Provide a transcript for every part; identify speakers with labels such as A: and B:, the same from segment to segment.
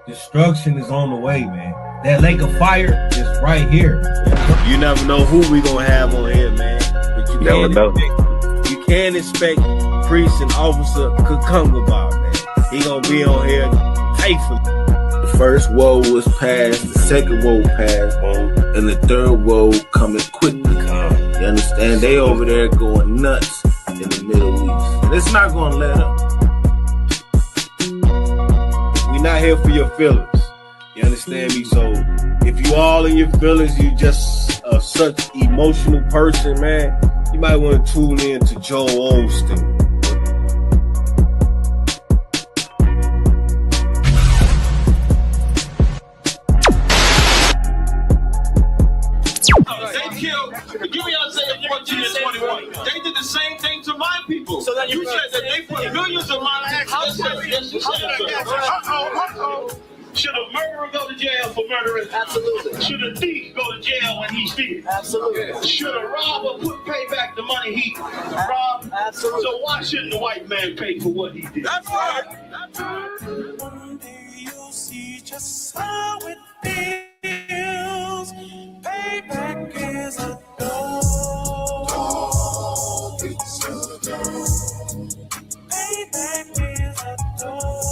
A: Destruction is on the way, man. That lake of fire is right here.
B: You never know who we gonna have on here, man. But you
C: never know.
B: You can't expect Priest and Officer Kakungaba, man. He gonna be on here faithfully. The first woe was passed, the second woe passed, and the third woe coming quickly. You understand? They over there going nuts in the Middle East. And it's not gonna let up. We're not here for your feelings. You understand me? So if you all in your feelings, you just such emotional person, man, you might want to tune in to Joel Osteen.
D: They killed, give me Isaiah 14 and 21. They did the same thing to my people. So that you said that they put millions of my actions. Should a murderer go to jail for murdering? Absolutely. Should a thief go to jail when he steals? Absolutely. Should a robber pay back the money he robbed? Absolutely. So why shouldn't the white man pay for what he did? That's right. That's right. One day you'll see just how it feels. Payback is a dog. It's a dog. Payback is a dog.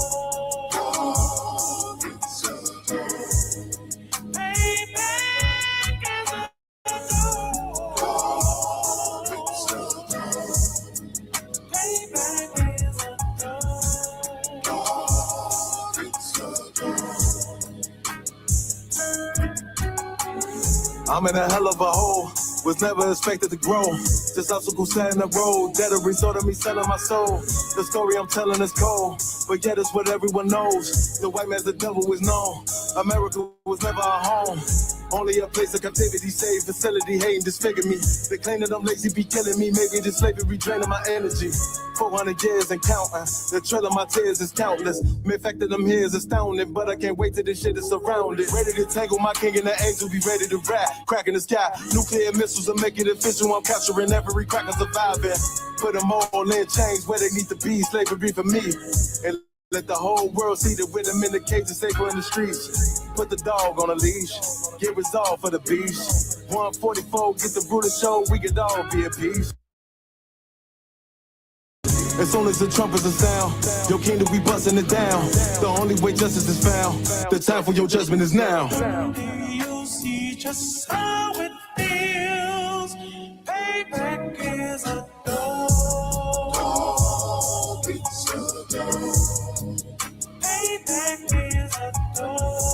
E: I'm in a hell of a hole, was never expected to grow. This obstacle sat in the road, that a result of me selling my soul. The story I'm telling is cold, but yet it's what everyone knows. The white man's the devil is known. America was never a home, only a place of captivity, safe facility, hating, disfigure me. They claim that I'm lazy, be killing me. Maybe the slavery draining my energy. 400 years and counting. The trail of my tears is countless. The fact that I'm here is astounding, but I can't wait till this shit is surrounded. Ready to tangle my king and the angel, be ready to rap. Crack in the sky, nuclear missiles will make it official. I'm capturing every cracker surviving. Put them all in chains where they need to be. Slavery for me. And let the whole world see that with them in the cage and safer in the streets. Put the dog on a leash. Get resolved for the beast. 144, get the brutal show. We could all be at peace. As soon as the trumpets are sound, your kingdom we busting it down. The only way justice is found. The time for your judgment is now. You'll see just how it feels. Payback is a dog. It's a dog. Payback is a dog.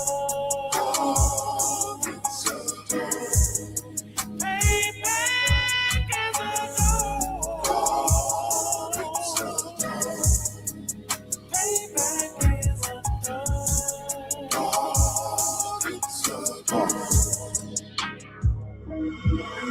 E: It's a dog. Payback is a dog.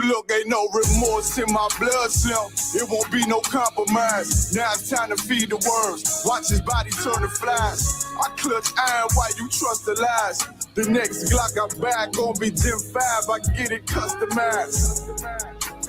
E: Look, ain't no remorse in my blood cell. It won't be no compromise. Now it's time to feed the worms. Watch his body turn to flies. I clutch iron while you trust the lies. The next Glock I buy gon' be Gen 5. I get it customized.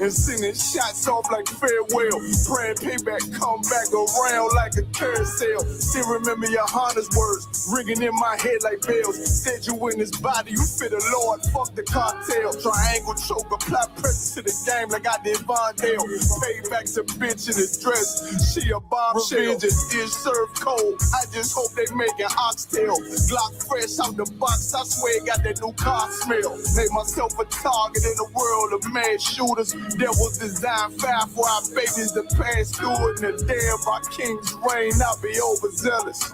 E: And sending shots off like farewell. Praying payback come back around like a carousel. Still remember your Honda's words ringing in my head like bells. Said you in this body, you fit the Lord, fuck the cartel. Triangle choke, apply pressure to the game like I did Vondale. Payback's a bitch in a dress, she a bombshell. Revenge is served cold, I just hope they make an oxtail. Glock fresh out the box, I swear it got that new car smell. Made myself a target in a world of mad shooters. There was design fire for our babies to pass through it. And the day of our king's reign, I'll be overzealous.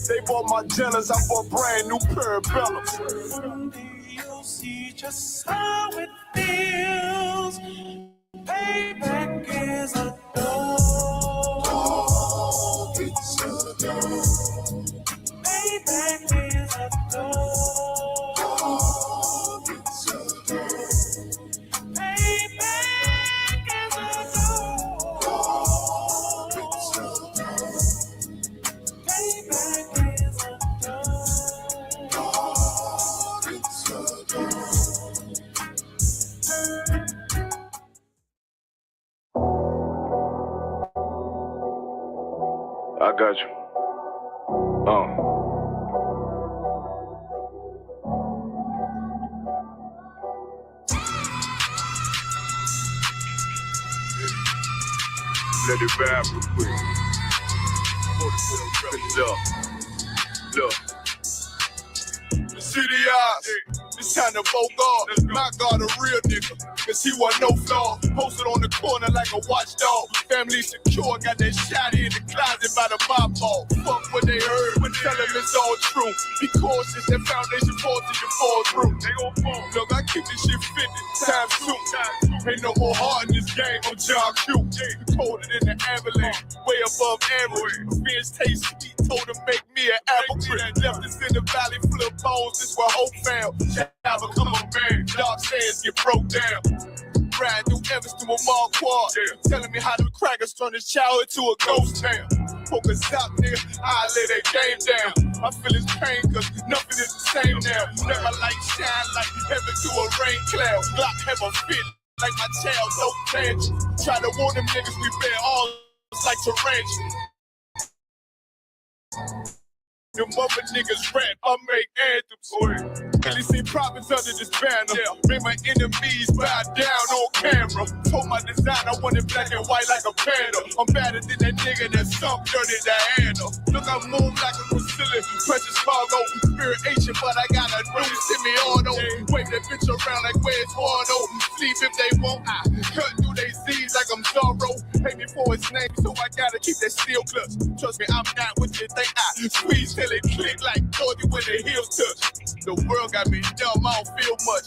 E: They bought my jealous, I bought brand new parabellums. Someday you'll see just how it feels. Payback is a dog. It's a dog. Payback is a dog. It's a dog.
C: I got you.
E: Let it vibe real quick. Look. City eyes, it's time to Bogart. My God, a real nigga, cause he wasn't no flaw. Posted on the corner like a watchdog. Family secure, got that shotty in the closet by the mob ball. Fuck what they heard, but tell them it's all true. Be cautious, that foundation falls till you fall through. They gon' fall. Look, I keep this shit 50 times 2. Ain't no more heart in this game, I'm John Q. Colder than the avalanche, way above average. Fish taste sweet, told him make me an apple tree. Left us in the valley full of bones, this where hope found. Shall become a man, dark sands get broke down. Riding through Evans to a mall quad, telling me how the crackers turn this childhood to a ghost town. Focus out, nigga, I lay that game down. I feel his pain, cause nothing is the same now. Let my light shine like heaven through a rain cloud. Glock have a fit like my child, no plans. Try to warn them niggas we bear all like tarantula. Them other niggas rap, I make anthems for it. Really see profits under this banner. Make my enemies bow down on camera. Told my design I wanted black and white like a panda. I'm better than that nigga that sunk dirty Diana. Look, I move like a Brazilian, precious cargo. Spirit ancient, but I got a new semi-auto. Wave that bitch around like where's Wardo. Sleep if they won't, I cut through they Z's like I'm Zorro. Pay me for his name, so I gotta keep that steel clutch. Trust me, I'm not what you think. I squeeze till it click like Georgia when the heels touch. The world got me dumb, I don't feel much.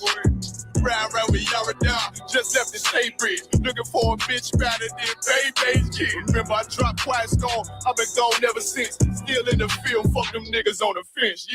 E: Ride around with Yaradon, just left the state bridge. Looking for a bitch better than Baby's kid. Remember I dropped Quiet Storm, I've been gone ever since. Still in the field, fuck them niggas on the fence,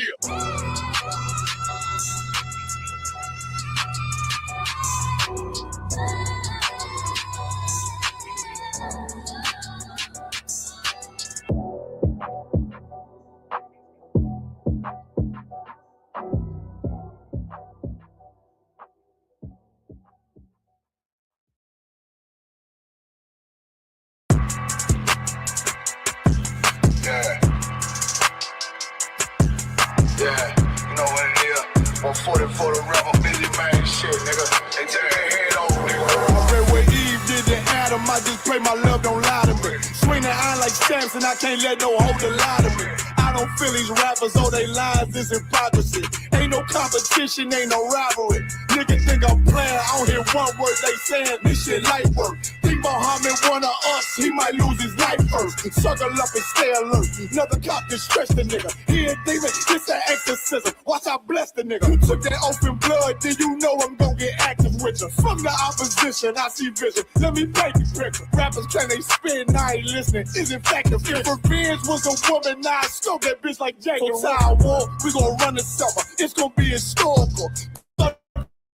E: Yeah, you know what it is. 140 for the rebel, busy man, shit, nigga. They take their head over, nigga. I read what Eve did to Adam, I just pray my love don't lie to me. Swing the iron like Samson, I can't let no holder lie to me. I don't feel these rappers, all they lies is hypocrisy. Ain't no competition, ain't no rivalry. Nigga think I'm playing, I don't hear one word they saying, this shit light work. Think Muhammad one of us, he might lose his life first. Circle up and stay alert. Another cop can stretch the nigga. He ain't demon, this an exorcism. Watch I bless the nigga. You took that oath in blood, then you know I'm gon' get active with you. From the opposition, I see vision. Let me paint the picture. Rappers claim they spin, now I ain't listening. Is in fact the If revenge was a woman, now I stroke that bitch like Jacob. So I war, we gon' run the summer. It's gon' be historical.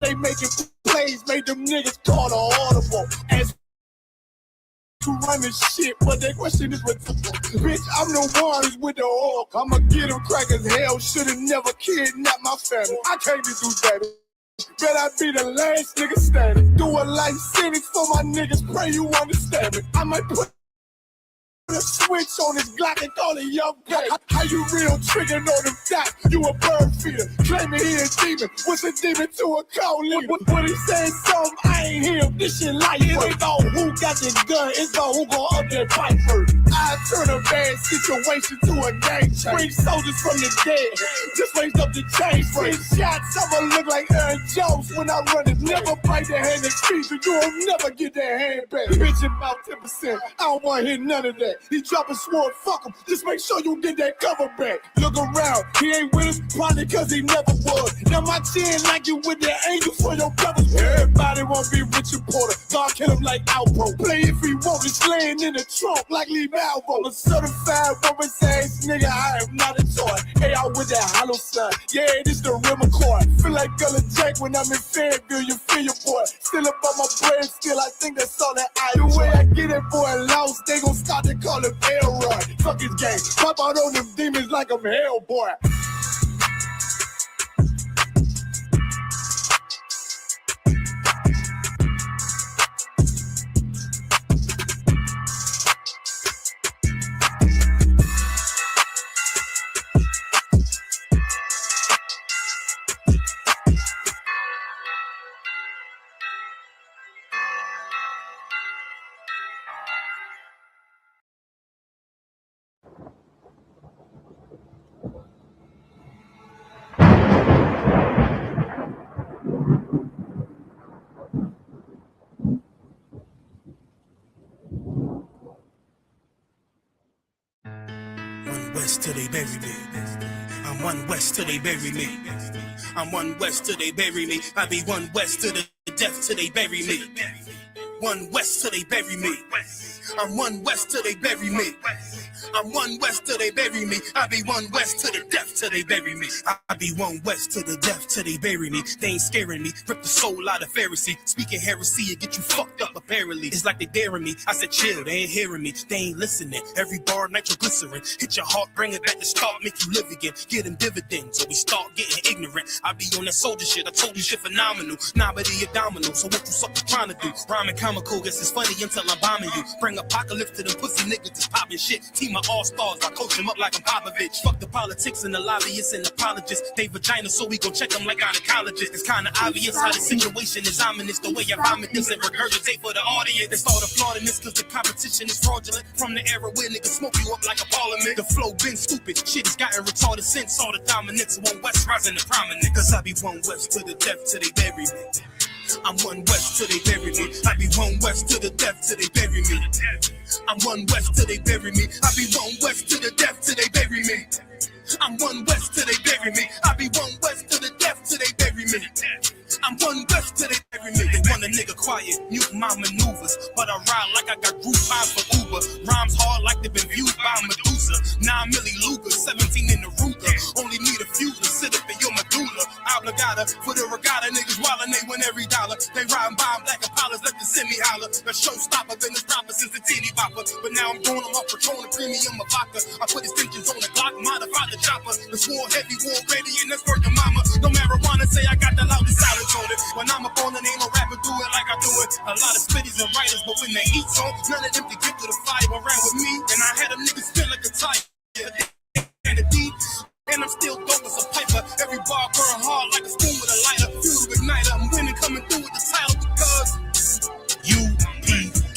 E: They making plays, made them niggas call the audible. As to run this shit, but their question is rhetorical. Bitch, I'm the one who's with the oil. I'ma get them crackers. Hell, should've never kidnapped my family. I can't be do that. Bet I be the last nigga standing. Do a life sentence for my niggas. Pray you understand me. I might put a switch on his Glock and call it young gay. How you real trigger on them dots? You a bird feeder, claiming he a demon. What's a demon to a cold leader? What he saying something, I ain't him. This shit like it ain't about who got the gun, it's about who gon' up that fight first. I turn a bad situation to a game change. Bring soldiers from the dead, just raised up the chain. Six shots, I'ma look like Aaron Jones when I run it. Never bite the hand and feet, so you'll never get that hand back. Bitch about 10%, I don't wanna hear none of that. He dropping sword, fuck him. Just make sure you get that cover back. Look around, he ain't with us, probably cause he never was. Now my chin like you with the angels for your brothers. Everybody won't be Richard Porter. God kill him like Alpo. Play if he want, it's laying in the trunk like Lee Malvo. A certified woman's ass nigga, I am not a toy. Hey, out with that hollow sign. Yeah, this the real McCoy. Feel like Gullah Jake when I'm in Fayetteville, you feel your boy. Still up on my brain, still I think that's all that I do. The way I get it, boy, lost, they gon' start to call him Elroy. Fuck his game. Pop out on them demons like I'm Hellboy.
C: west till they bury me. I'm one west till they bury me. I'm one west till they bury me. I be one west to the death till they bury me. One west till they bury me. I'm one west till they bury me. I'm one west till they bury me. I be one west to the death till they bury me. I be one west to the death till they bury me. They ain't scaring me. Rip the soul out of Pharisee. Speaking heresy and get you fucked up apparently. It's like they daring me. I said chill, they ain't hearing me. They ain't listening. Every bar nitroglycerin. Hit your heart, bring it back to start, make you live again. Get them dividends so we start getting ignorant. I be on that soldier shit. I told you shit phenomenal. Nobody abdominal. So what you sucker trying to do? Rhyming comical. Guess it's funny until I'm bombing you. Bring apocalypse to them pussy niggas just popping shit. Team of all-stars, I coach them up like I'm Popovich. Fuck the politics and the lobbyists and apologists. They vagina, so we gon' check them like gynecologists. It's kinda obvious how the situation is ominous. The way I vomit this and regurgitate for the audience. They start applauding this cause the competition is fraudulent. From the era where niggas smoke you up like a parliament. The flow been stupid, shit has gotten retarded since all the dominance. One West rising to prominence. Cause I be one West to the death till they bury me. I'm one West till they bury me. I be one West to the death till they bury me. I'm one West till they bury me. I be one West to the death till they bury me. I'm one West till they bury me. I be one West to the death till they bury me. I'm one West till they bury me. They want a nigga quiet, mute my maneuvers, but I ride like I got group vibes for Uber. Rhymes hard like they've been viewed by Medusa. 9 milli Luger, 17 in the Ruger. Only need a few to sit up in your medulla. Obligata for the regatta, niggas wildin', they win every dollar. They riding by black Impalas, let the semi holler. The showstopper been the rapper since the teeny bopper. But now I'm going on my Patron, premium of vodka. I put extensions on the Glock, modify the chopper. The war heavy, war ready, and that's worth the mama. No marijuana, say I got the loudest silence on it. When I'm up on it, ain't no rapper do it like I do it. A lot of spitties and writers, but when they eat song, none of them can get to the fire around with me. And I had them niggas feel like a tiger. And the deep. And I'm still dope as a piper. Every bar burn hard like a spoon with a lighter. Fuel igniter. I'm winning, coming through with the title because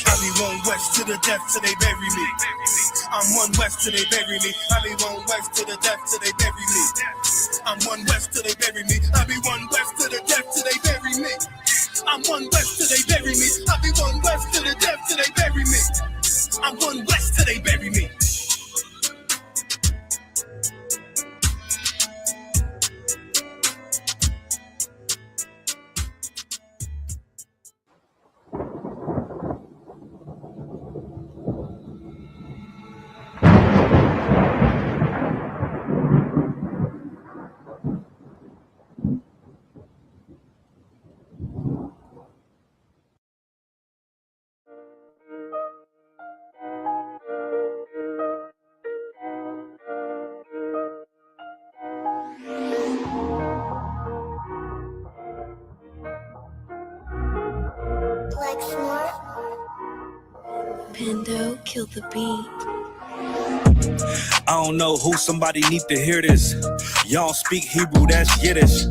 C: I be one West to the death till they bury me. I'm one West till they bury me. I be one West to the death till they bury me. I'm one West till they bury me. I be one West to the death till they bury me. I'm one West till they bury me. I be one West to the death till they bury me. I'm one West till they bury me.
F: Pando killed the beat.
G: I don't know who, somebody need to hear this. Y'all speak Hebrew, that's Yiddish.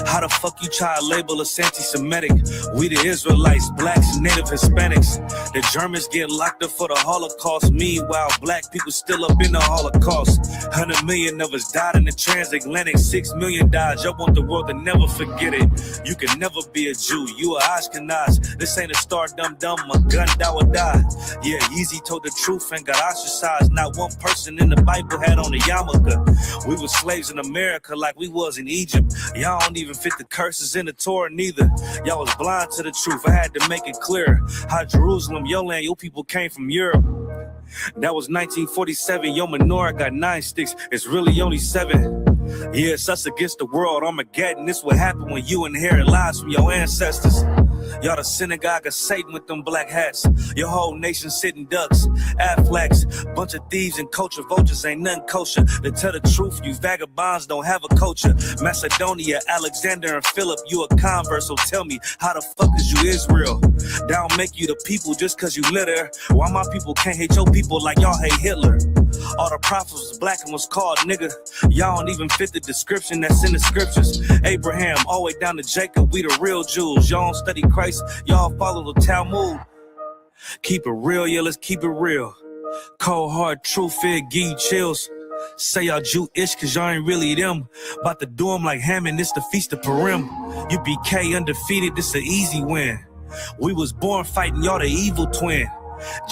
G: How the fuck you try to label us anti-Semitic? We the Israelites, blacks, native Hispanics. The Germans get locked up for the Holocaust. Meanwhile, black people still up in the Holocaust. 100 million of us died in the transatlantic. 6 million died. Y'all want the world to never forget it. You can never be a Jew. You a Ashkenaz. This ain't a star dum-dum. A gun that would die. Yeah, Yeezy told the truth and got ostracized. Not one person in the Bible had on a yarmulke. We were slaves in America like we was in Egypt. Y'all don't even fit the curses in the Torah neither. Y'all was blind to the truth. I had to make it clear how Jerusalem, your land, your people came from Europe. That was 1947. Your menorah got 9 sticks. It's really only 7. Yeah, it's us against the world. Armageddon. This what happened when you inherit lies from your ancestors. Y'all the synagogue of Satan with them black hats. Your whole nation sitting ducks, Aflacs. Bunch of thieves and culture vultures, ain't nothing kosher. To tell the truth, you vagabonds don't have a culture. Macedonia, Alexander and Philip, you a convert, so tell me, how the fuck is you Israel? That don't make you the people just cause you live there. Why my people can't hate your people like y'all hate Hitler? All the prophets was black and was called nigga. Y'all don't even fit the description that's in the scriptures. Abraham, all the way down to Jacob, we the real Jews. Y'all don't study Christ, y'all follow the Talmud. Keep it real, yeah, let's keep it real. Cold hard truth, it give you chills. Say y'all Jewish cause y'all ain't really them. About to do them like Hammond, it's the Feast of Purim. You BK undefeated, this an easy win. We was born fighting, y'all the evil twin.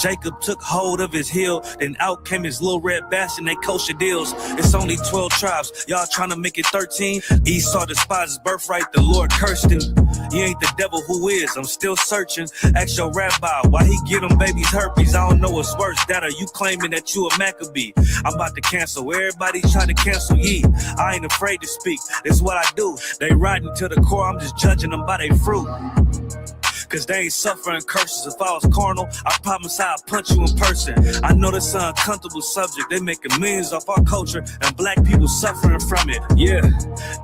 G: Jacob took hold of his heel, then out came his little red bastard, they kosher deals. It's only 12 tribes, y'all trying to make it 13. Esau despised his birthright, the Lord cursed him. You ain't the devil, who is? I'm still searching. Ask your rabbi why he give them babies herpes. I don't know what's worse, that or you claiming that you a Maccabee. I'm about to cancel, everybody trying to cancel ye. I ain't afraid to speak, it's what I do. They riding to the core, I'm just judging them by their fruit. Cause they ain't suffering curses. If I was carnal, I promise I'd punch you in person. I know this an uncomfortable subject. They making millions off our culture and black people suffering from it. Yeah,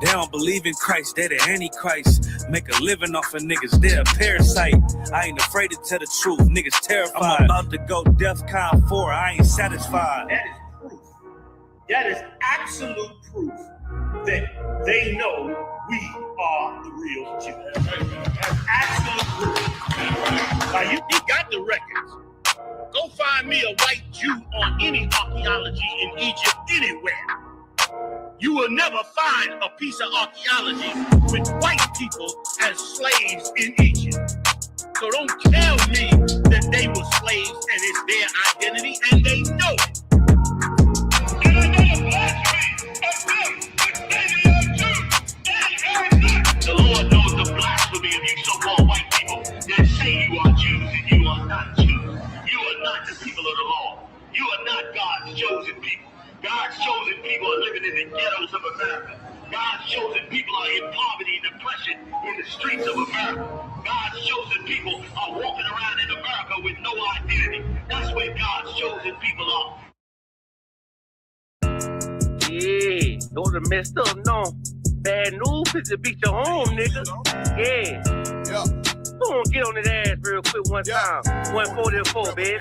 G: they don't believe in Christ. They the Antichrist. Make a living off of niggas. They're a parasite. I ain't afraid to tell the truth. Niggas terrified. I'm about to go DEFCON 4. I ain't satisfied.
D: That is proof. That is absolute proof that they know we are the real Jews. That's absolute proof. Now you got the records. Go find me a white Jew on any archaeology in Egypt anywhere. You will never find a piece of archaeology with white people as slaves in Egypt. So don't tell me that they were slaves and it's their identity, and they know it. And I know the blasphemy of them, but they are Jews. The Lord knows the blasphemy of you so-called white people that say you are Jews and you are not Jews. You are not the people of the law. You are not God's chosen people. God's chosen people are living in the ghettos of America. God's chosen people are in poverty and depression in the streets of America. God's chosen people are walking around in America with no identity. That's where God's chosen people are.
H: Yeah, those are messed up, no. Bad news is to beat your home, nigga. Yeah. Go on, get on his ass real quick one time. 144, baby.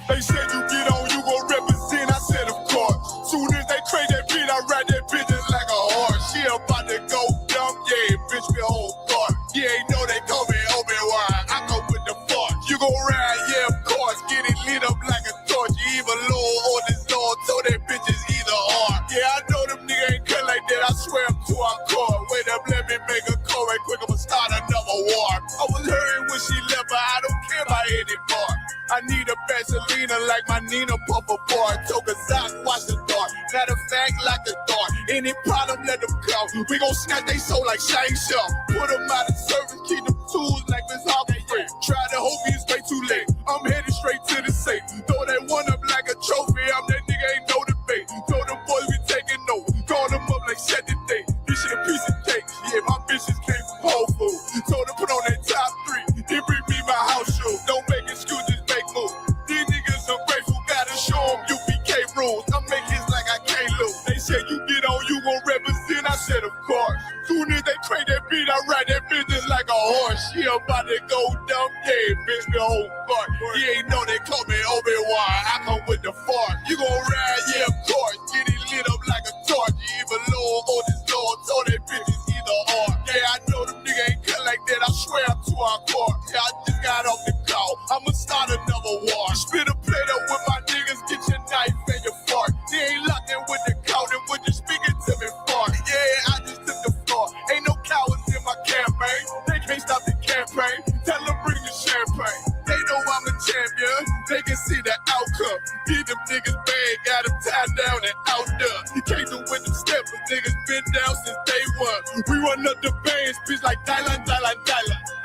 E: They said you get on, you gon' represent. I said, of course. Soon as they create that beat, I ride that bitch just like a horse. She about to go dumb, yeah, bitch, me whole part. Yeah, ain't know they call me Obi-Wan. I come with the force. You gon' ride, yeah, of course. Get it lit up like a torch. You even Lord or this Lord, so that bitch is either or. Yeah, I know them niggas ain't cut like that. I swear I'm to our core. Wait up, let me make a call right quick. I'ma start another war. I was hurting when she left, but I don't care about anymore. I need a Vaseline like my Nina Puffer bar. Took a sock, watch the dark. Matter of fact, like the dark. Any problem, let them come. We gon' snatch they soul like Shang Tsung. Put them out of service, keep them tools like Miss Hawkins. Try to hope it's way too late. I'm headed straight to the safe. Throw that one up like a trophy. I'm that nigga, ain't no debate. Told them boys we taking notes. Call them up like set the date. This shit a piece of cake. Yeah, my bitches came from Whole Foods. Told them put on that top 3. Then bring me my house shoes. Don't make excuses, make moves. These niggas ungrateful, gotta show them UPK rules. I'm making this like I can't lose. They said you get on, you gon' represent. I said of course. Soon as they create that beat, I ride that bitch just like a horse. She about to go dumb, yeah, bitch, me whole part. You ain't know they call me Obi-Wan. I come with the fart. You gon' ride, yeah, of course. Get it lit up like a torch. You even Lord or this Lord, so that bitch is either or. Yeah, I know them niggas ain't cut like that. I swear I'm to our core. Yeah, I just got off the call. I'ma start another war. Spit a plate up with my niggas, get your knife and your fork. They ain't locked in with the count and when you speaking to me fart. Yeah, I just took the floor. Ain't no cowards in my campaign. They can't stop the campaign. Tell them bring the champagne. They know I'm a champion. They can see the outcome. Get them niggas bad, got them tied down and outdone. You can't do with them steppers. Niggas been down since day one. We run up the bands, bitch like Dylan.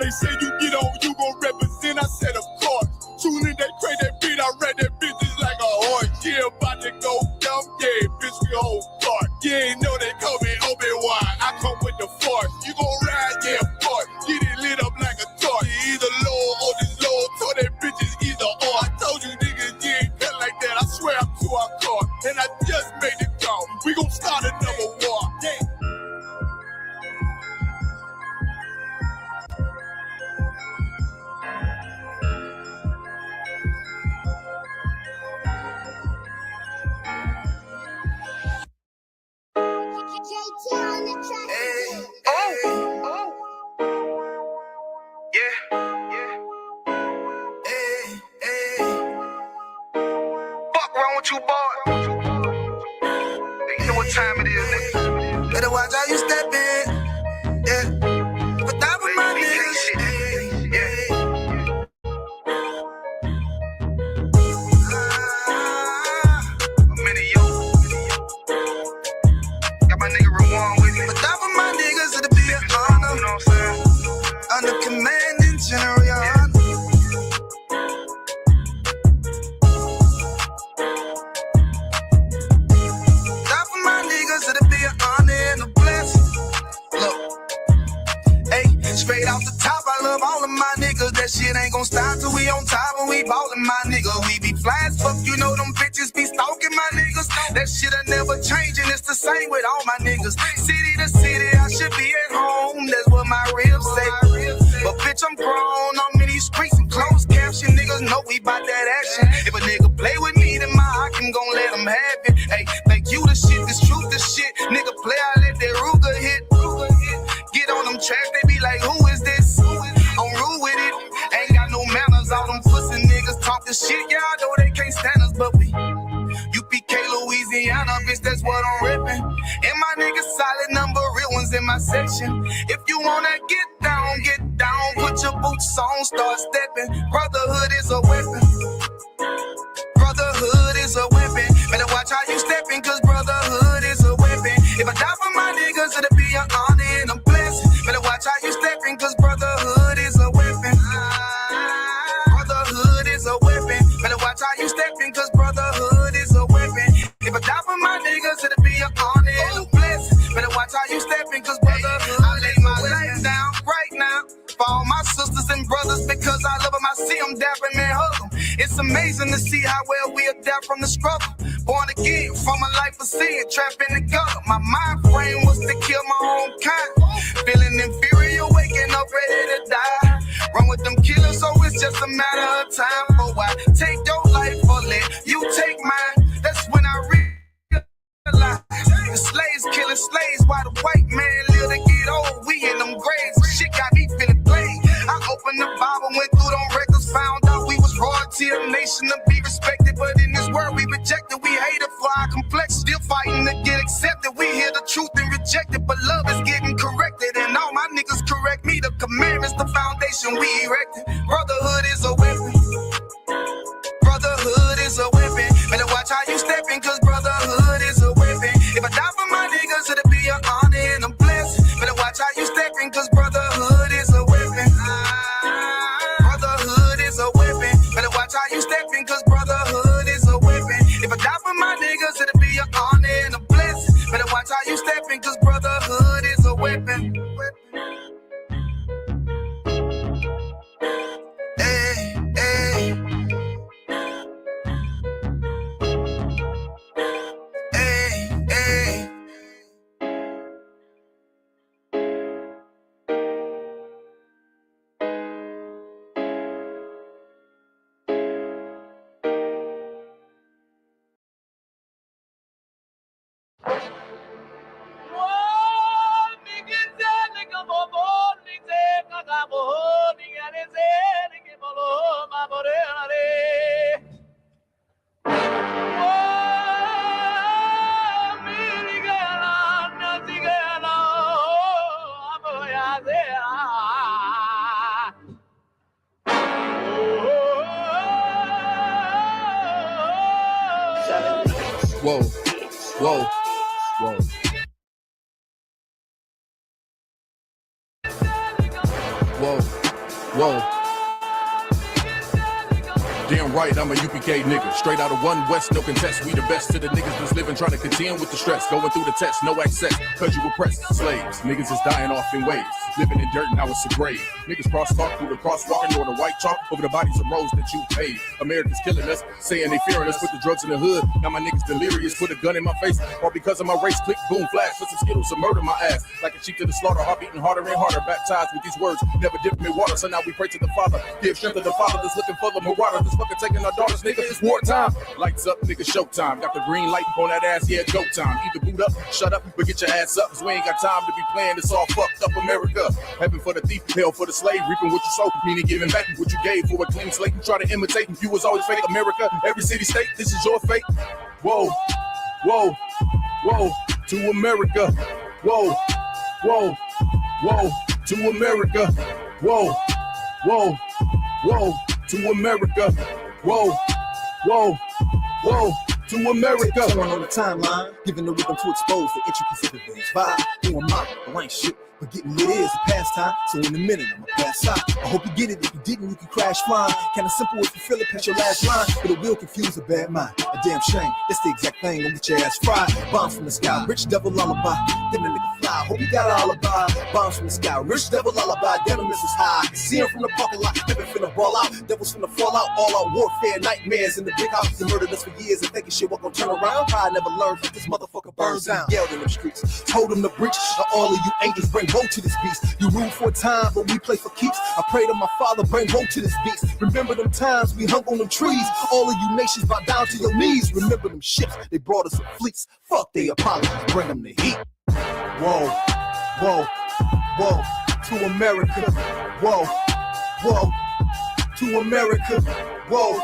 E: They say you get on, you gon' represent. I said of course. Soon as they create that beat, I read that bitch just like a horse. Yeah, about to go dumb, yeah, bitch, we whole part. Yeah, ain't know they call me Obi-Wan. I come with the force. You gon' ride, yeah, of course. Get it lit up like a torch. You either Lord or this Lord, so that bitch is either or. I told you niggas, you ain't cut like that. I swear I'm to our core. And I just made the call. We gon' start another war. Yeah.
I: You boy. You know what time it is, nigga. Better watch how you step in. Yeah. But that was my niggas. ballin', my nigga. We be fly as fuck, you know them bitches be stalking my niggas. That shit'll never change, and it's the same with all my niggas. City to city, I should be at home. That's what my ribs say. But bitch, I'm grown. I'm in these streets and closed caption. Niggas know we bout that action. If a nigga play with me, then my Hakim gon' let him have it. Hey, think you the shit, this truth the shit. Nigga play, I let that Ruger hit. Get on them tracks, they be like, who is this? I'm rude with it. Ain't got no manners. All them pussy niggas talk the shit. Yeah, I know they can't stand us, but we UPK, Louisiana, bitch, that's what I'm rippin'. And my niggas solid number, real ones in my section. If you wanna get down, put your boots on, start stepping. Brotherhood is a weapon. Brotherhood is a weapon. Better watch how you steppin', cause brotherhood is a weapon. If I die for my niggas, it'll be an honor and a blessing. Better watch how you steppin', cause brotherhood is a weapon. Brotherhood is a weapon. Better watch how you steppin', cause brotherhood is a weapon. If I die for my niggas, it'll be an honor and a blessing. Better watch how you steppin', cause brotherhood I lay my life down right now for all my sisters and brothers, because I love them. I see them dapping and hug them. It's amazing to see how well we adapt from the struggle. Born again from a life of sin, trapped in the gutter. My mind frame was to kill my own kind. Feeling inferior, waking up ready to die. Run with them killers, so it's just a matter of time. For I take your life or let you take mine. That's when I realize the slaves killing slaves while the white man live to get old. We in them graves, shit got me feeling played. I opened the Bible, went through them records, found out we was royalty, a nation to be respected. But in this world we rejected, we hated for our complex. Still fighting to get accepted. We hear the truth and reject it, but love is getting corrected. And all my niggas correct me. The commandments, the foundation we erected. Brotherhood is a weapon. Brotherhood is a weapon. Better watch how you steppin', cause brotherhood is a weapon. If I die for my niggas, it'll be an honor and a blessing. Better watch how you steppin', cause brotherhood is a weapon. Brotherhood is a weapon. Better watch how you steppin', cause brotherhood is a weapon. If I die for my niggas, it'll be an honor and a blessing. Better watch how you steppin', cause brotherhood is a weapon. Hey, hey.
J: Whoa, whoa, whoa. Whoa, whoa. Damn right, I'm a UPK nigga. Straight out of One West, no contest. We the best to the niggas that's living, trying to contend with the stress. Going through the test, no access, cause you oppressed. Slaves, niggas is dying off in waves. Living in dirt, now it's a grave. Niggas cross-talk through the crosswalking or the white chalk over the bodies of roads that you paid. Americans killing us, saying they fearing us. Put the drugs in the hood, now my niggas delirious. Put a gun in my face, all because of my race. Click, boom, flash, put some Skittles to murder my ass. Like a sheep to the slaughter, heart beating harder and harder. Baptized with these words, never dip in water. So now we pray to the Father, give strength to the Father that's looking for the marauder. That's fucking taking our daughters, nigga, it's wartime. Lights up, nigga, showtime. Got the green light on that ass, yeah, go time. Either boot up, shut up, but get your ass up, cause we ain't got time to be playing this all fucked up America. Heaven for the thief, hell for the slave, reaping what you sow, meaning giving back what you gave for a clean slate. You try to imitate, you was always fake. America, every city, state, this is your fate. Whoa, whoa, whoa, to America. Whoa, whoa, whoa, to America. Whoa, whoa, whoa, to America. Whoa, whoa, whoa, to America.
K: Going on the timeline, giving the rhythm to expose the intricacies of this vibe. Doing my, I ain't shit, but getting lit is a pastime. So in a minute, I'ma pass out. I hope you get it. If you didn't, you can crash flying. Kinda simple if you feel it, past your last line. But it will confuse a bad mind. A damn shame. That's the exact thing on which your ass fried. Bombs from the sky, rich devil lullaby. Then the nigga sky. Hope you got an alibi. Bombs from the sky, rich devil lullaby. Denim is high. I can see him from the parking lot. Never finna ball out. Devils finna fall out. All out warfare, nightmares in the big house. They murdered us for years and thinking shit was gonna turn around. Pride never learned. This motherfucker burns down. Yelled in them streets. Told them to breach. All of you angels bring woe to this beast. You rule for a time, but we play for keeps. I pray to my father, bring woe to this beast. Remember them times we hung on them trees. All of you nations bow down to your knees. Remember them ships. They brought us some fleets. Fuck they Apollo. Bring them the heat. Whoa, whoa, whoa. To America. Whoa, whoa. To America. Whoa,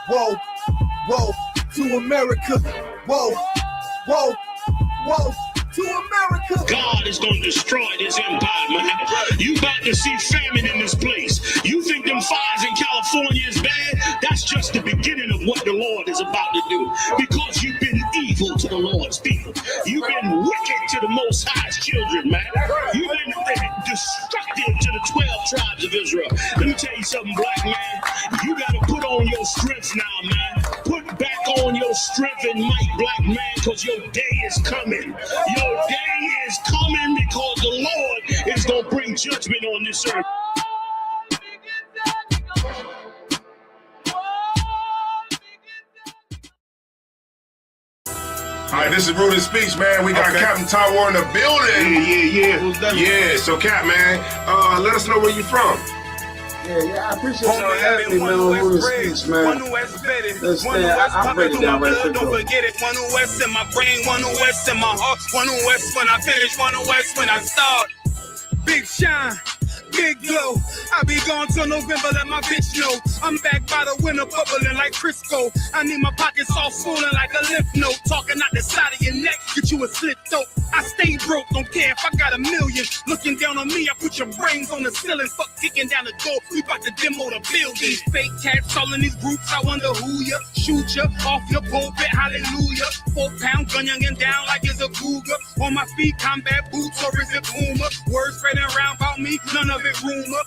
K: whoa, whoa. To America. Whoa, whoa, whoa. To America.
D: God is going to destroy this empire, man. You about to see famine in this place. You think them fires in California is bad? That's just the beginning of what the Lord is about to do. Because you've been evil to the Lord's people. You've been wicked to the Most High's children, man. You've been destructive to the 12 tribes of Israel. Let me tell you something, black man. You got to put on your strength now, man. Put back on your strength and might, black man, because your day is coming. Your day is coming because the Lord is going to bring judgment on this earth.
L: All right, this is Rooted Speech, man. We got Captain Tywar in the building. Yeah. So, Cap, man, let us know where you from.
B: Yeah, I appreciate y'all having me, man, on Rooted Speech, man. I'll break it down right quick.
C: Don't forget it. One West in my brain, one West in my heart, one West when I finish, one West when I start. Big shine. Big glow, I be gone till November, let my bitch know. I'm back by the winter, bubbling like Crisco. I need my pockets all swollen like a lymph node. Talking out the side of your neck, get you a slit throat. I stay broke, don't care if I got $1 million. Looking down on me, I put your brains on the ceiling. Fuck kicking down the door, we about to demo the building. Fake cats all in these groups, I wonder who ya. Shoot ya off your pulpit, hallelujah. 4-pound gun youngin' down like it's a cougar. On my feet, combat boots, or is it Puma? Words spreading around about me, none of it rumor.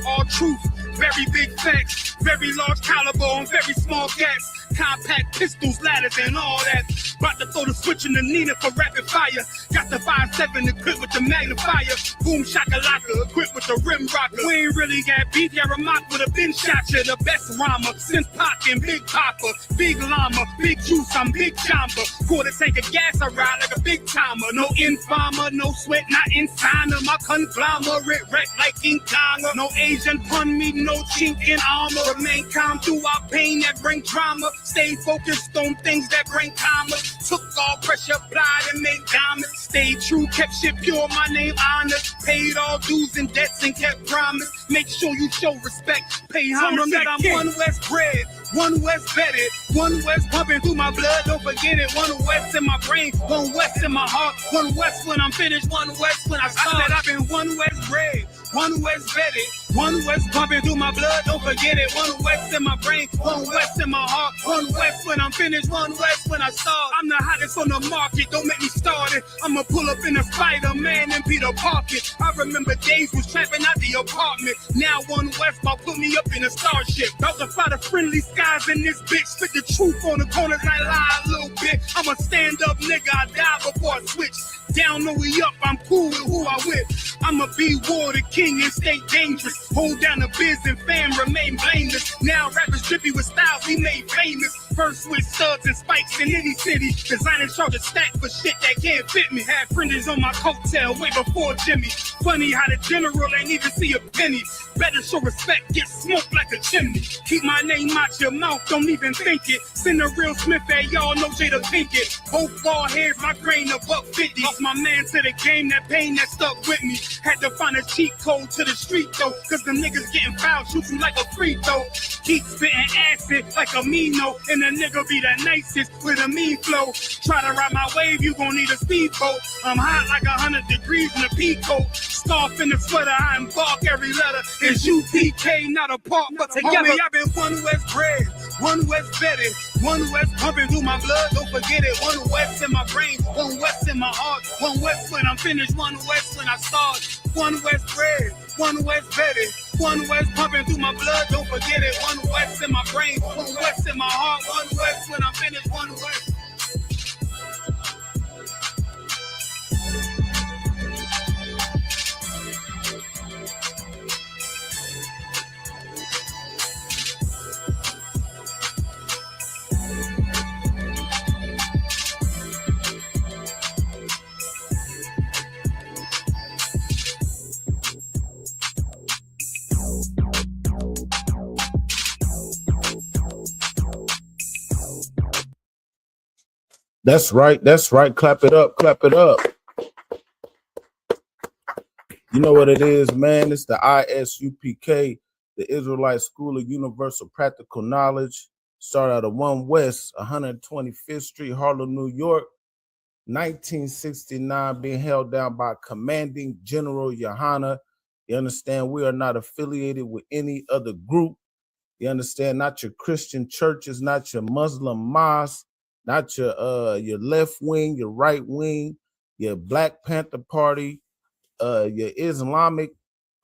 C: All truth, very big facts. Very large caliber on very small gaps. Compact pistols, ladders, and all that. About to throw the switch in the Nina for rapid fire. Got the 5.7 equipped with the magnifier. Boom shakalaka equipped with the rim rocker. We ain't really got beef, yeah, Ramak with a bin shot ya. The best rhymer since Pac and Big Papa. Big llama, big juice, I'm Big Jamba. Quarter tank of gas, I ride like a big timer. No infarmer, no sweat, not inside of my conglomerate. Wreck like King Kong. No Asian pun me, no chink in armor. Remain calm through our pain that bring drama. Stay focused on things that bring commas. Took all pressure, applied and made diamonds. Stayed true, kept shit pure, my name honored. Paid all dues and debts and kept promise. Make sure you show respect. Pay homage that I'm One West bred, One West bedded, One West pumping through my blood, don't forget it. One West in my brain, One West in my heart. One West when I'm finished, One West when I start. I said I've been One West bred, One West bedded, One West pumping through my blood, don't forget it. One West in my brain, One West in my heart. One West when I'm finished, One West when I start. I'm the hottest on the market, don't make me start it. I'ma pull up in a Spider-Man and Peter Parker. I remember days was trapping out the apartment. Now One West might put me up in a starship. About to fly the friendly skies in this bitch. Spit the truth on the corners, I lie a little bit. I'm a stand-up nigga, I die before I switch. Down, no we up, I'm cool with who I with. I'ma be war the king and stay dangerous. Hold down the biz and fam, remain blameless. Now rappers drippy with styles we made famous. First with studs and spikes in any city. Designing charge a stack for shit that can't fit me. Had friends on my coattail way before Jimmy. Funny how the general ain't even see a penny. Better show respect, get smoked like a chimney. Keep my name out your mouth, don't even think it. Send a real Smith at y'all, no Jada Pinkett. Both ball heads, my grain of $1.50. Off my man to the game, that pain that stuck with me. Had to find a cheat code to the street though, cause the niggas getting fouled, shoot you like a free throw. Keep spitting acid like a Mino, and the nigga be the nicest with a mean flow. Try to ride my wave, you gon' need a speedboat. I'm hot like 100 degrees in a peacoat. Scarf in the sweater, I embark every letter. It's UPK, not a part, but together. I've been One West bred, One West bedded, One West pumping through my blood, don't forget it. One West in my brain, One West in my heart. One West when I'm finished, One West when I start. One West bred, One West bedded, One West pumping through my blood, don't forget it. One West in my brain, One West in my heart. One West when I'm finished, One West.
B: That's right. That's right. Clap it up. Clap it up. You know what it is, man? It's the ISUPK, the Israelite School of Universal Practical Knowledge. Start out of 1 West, 125th Street, Harlem, New York. 1969, being held down by Commanding General Yohana. You understand? We are not affiliated with any other group. You understand? Not your Christian churches, not your Muslim mosques, not your left wing, your right wing, your Black Panther Party, your Islamic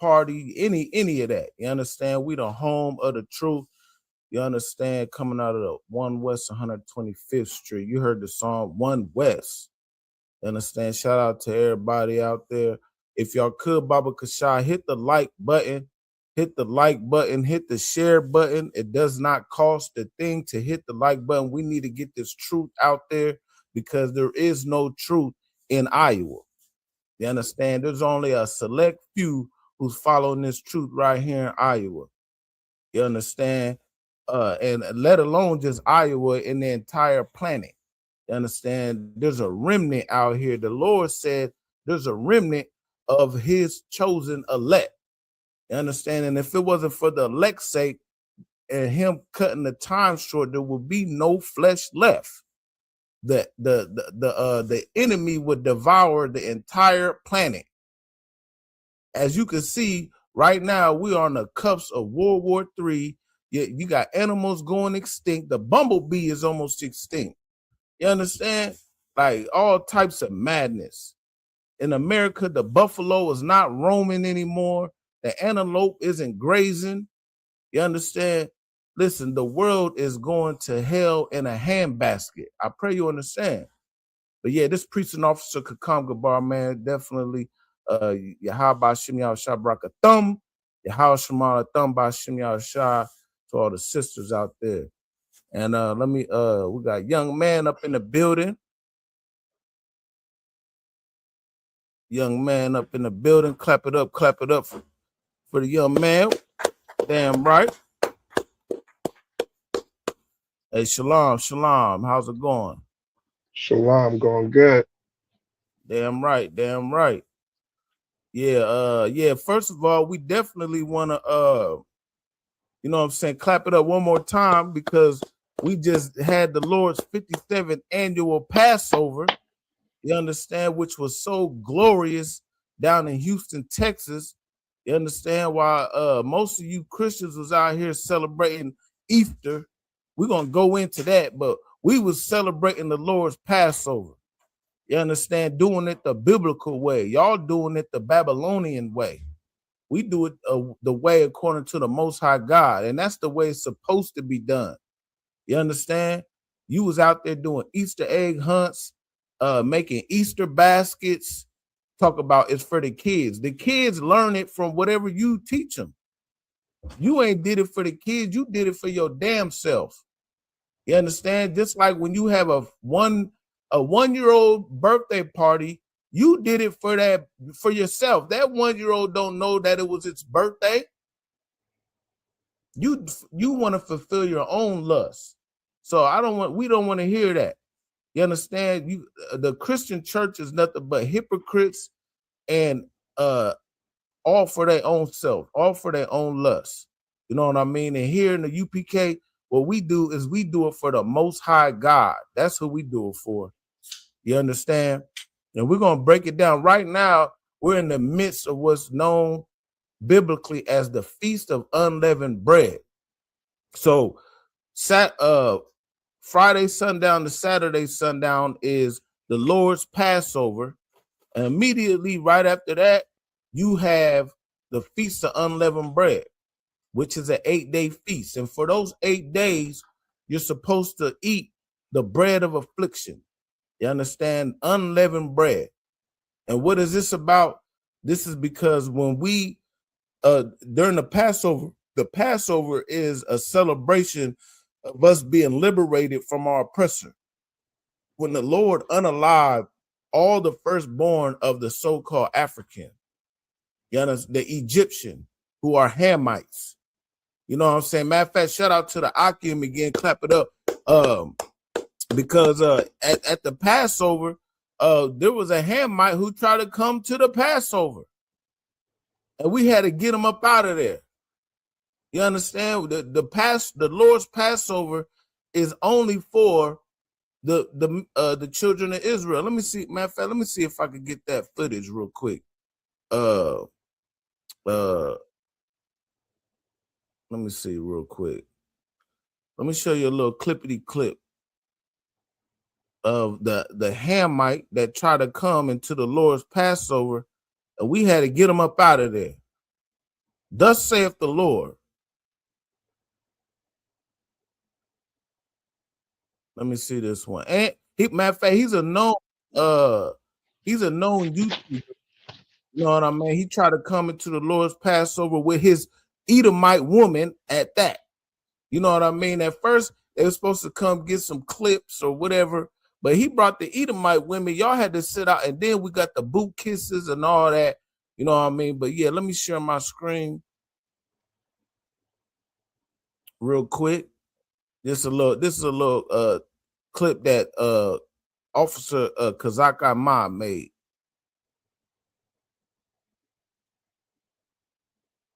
B: Party, any of that. You understand? We the home of the truth. You understand? Coming out of the 1 West 125th Street. You heard the song 1 West. You understand? Shout out to everybody out there. If y'all could, Baba Kashai, hit the like button. Hit the like button, hit the share button. It does not cost a thing to hit the like button. We need to get this truth out there because there is no truth in Iowa. You understand? There's only a select few who's following this truth right here in Iowa. You understand? And let alone just Iowa and the entire planet. You understand? There's a remnant out here. The Lord said there's a remnant of his chosen elect. You understand? And if it wasn't for the elect's sake and him cutting the time short, there would be no flesh left. The enemy would devour the entire planet. As you can see, right now, we are on the cuffs of World War III. You got animals going extinct. The bumblebee is almost extinct. You understand? Like all types of madness. In America, the buffalo is not roaming anymore. The antelope isn't grazing. You understand? Listen, the world is going to hell in a handbasket. I pray you understand. But yeah, this preaching officer Kakam Gabar, man, definitely Yahaba Shem Yahshua Baraka Thumb, Yahweh Shemala Thumb by Shem Yahshua to all the sisters out there. And we got young man up in the building. Young man up in the building. Clap it up for the young man. Damn right. Hey, shalom. How's it going?
M: Shalom, going good.
B: Damn right. Yeah, first of all, we definitely want to you know what I'm saying, clap it up one more time because we just had the Lord's 57th annual Passover. You understand, which was so glorious down in Houston, Texas. You understand why most of you Christians was out here celebrating Easter. We're going to go into that, but we was celebrating the Lord's Passover. You understand? Doing it the biblical way. Y'all doing it the Babylonian way. We do it the way according to the Most High God, and that's the way it's supposed to be done. You understand? You was out there doing Easter egg hunts, making Easter baskets. Talk about it's for the kids. The kids learn it from whatever you teach them. You ain't did it for the kids. You did it for your damn self. You understand? Just like when you have a 1-year-old birthday party, you did it for yourself. That 1-year-old don't know that it was its birthday. You want to fulfill your own lust. So we don't want to hear that. You understand? The Christian church is nothing but hypocrites and all for their own self, all for their own lust. You know what I mean? And here in the UPK, what we do is we do it for the Most High God. That's who we do it for. You understand? And we're going to break it down. Right now, we're in the midst of what's known biblically as the Feast of Unleavened Bread. So Friday sundown to Saturday sundown is the Lord's Passover. And immediately right after that, you have the Feast of Unleavened Bread, which is an 8-day feast. And for those 8 days, you're supposed to eat the bread of affliction. You understand? Unleavened bread. And what is this about? This is because when we, during the Passover is a celebration of us being liberated from our oppressor. When the Lord unalived all the firstborn of the so-called African, you understand, the Egyptian, who are Hamites. You know what I'm saying? Matter of fact, shout out to the Akim again, clap it up. because at the Passover, there was a Hamite who tried to come to the Passover, and we had to get him up out of there. You understand? The Lord's Passover is only for the children of Israel. Let me see, matter of fact, let me see if I can get that footage real quick. Let me see real quick. Let me show you a little clippity clip of the Hamite that tried to come into the Lord's Passover, and we had to get him up out of there. Thus saith the Lord. Let me see this one. And matter of fact, he's a known YouTuber. You know what I mean? He tried to come into the Lord's Passover with his Edomite woman at that. You know what I mean? At first, they were supposed to come get some clips or whatever, but he brought the Edomite women. Y'all had to sit out, and then we got the boot kisses and all that. You know what I mean? But yeah, let me share my screen real quick. This is a little clip that Officer Kazak Ahmad made.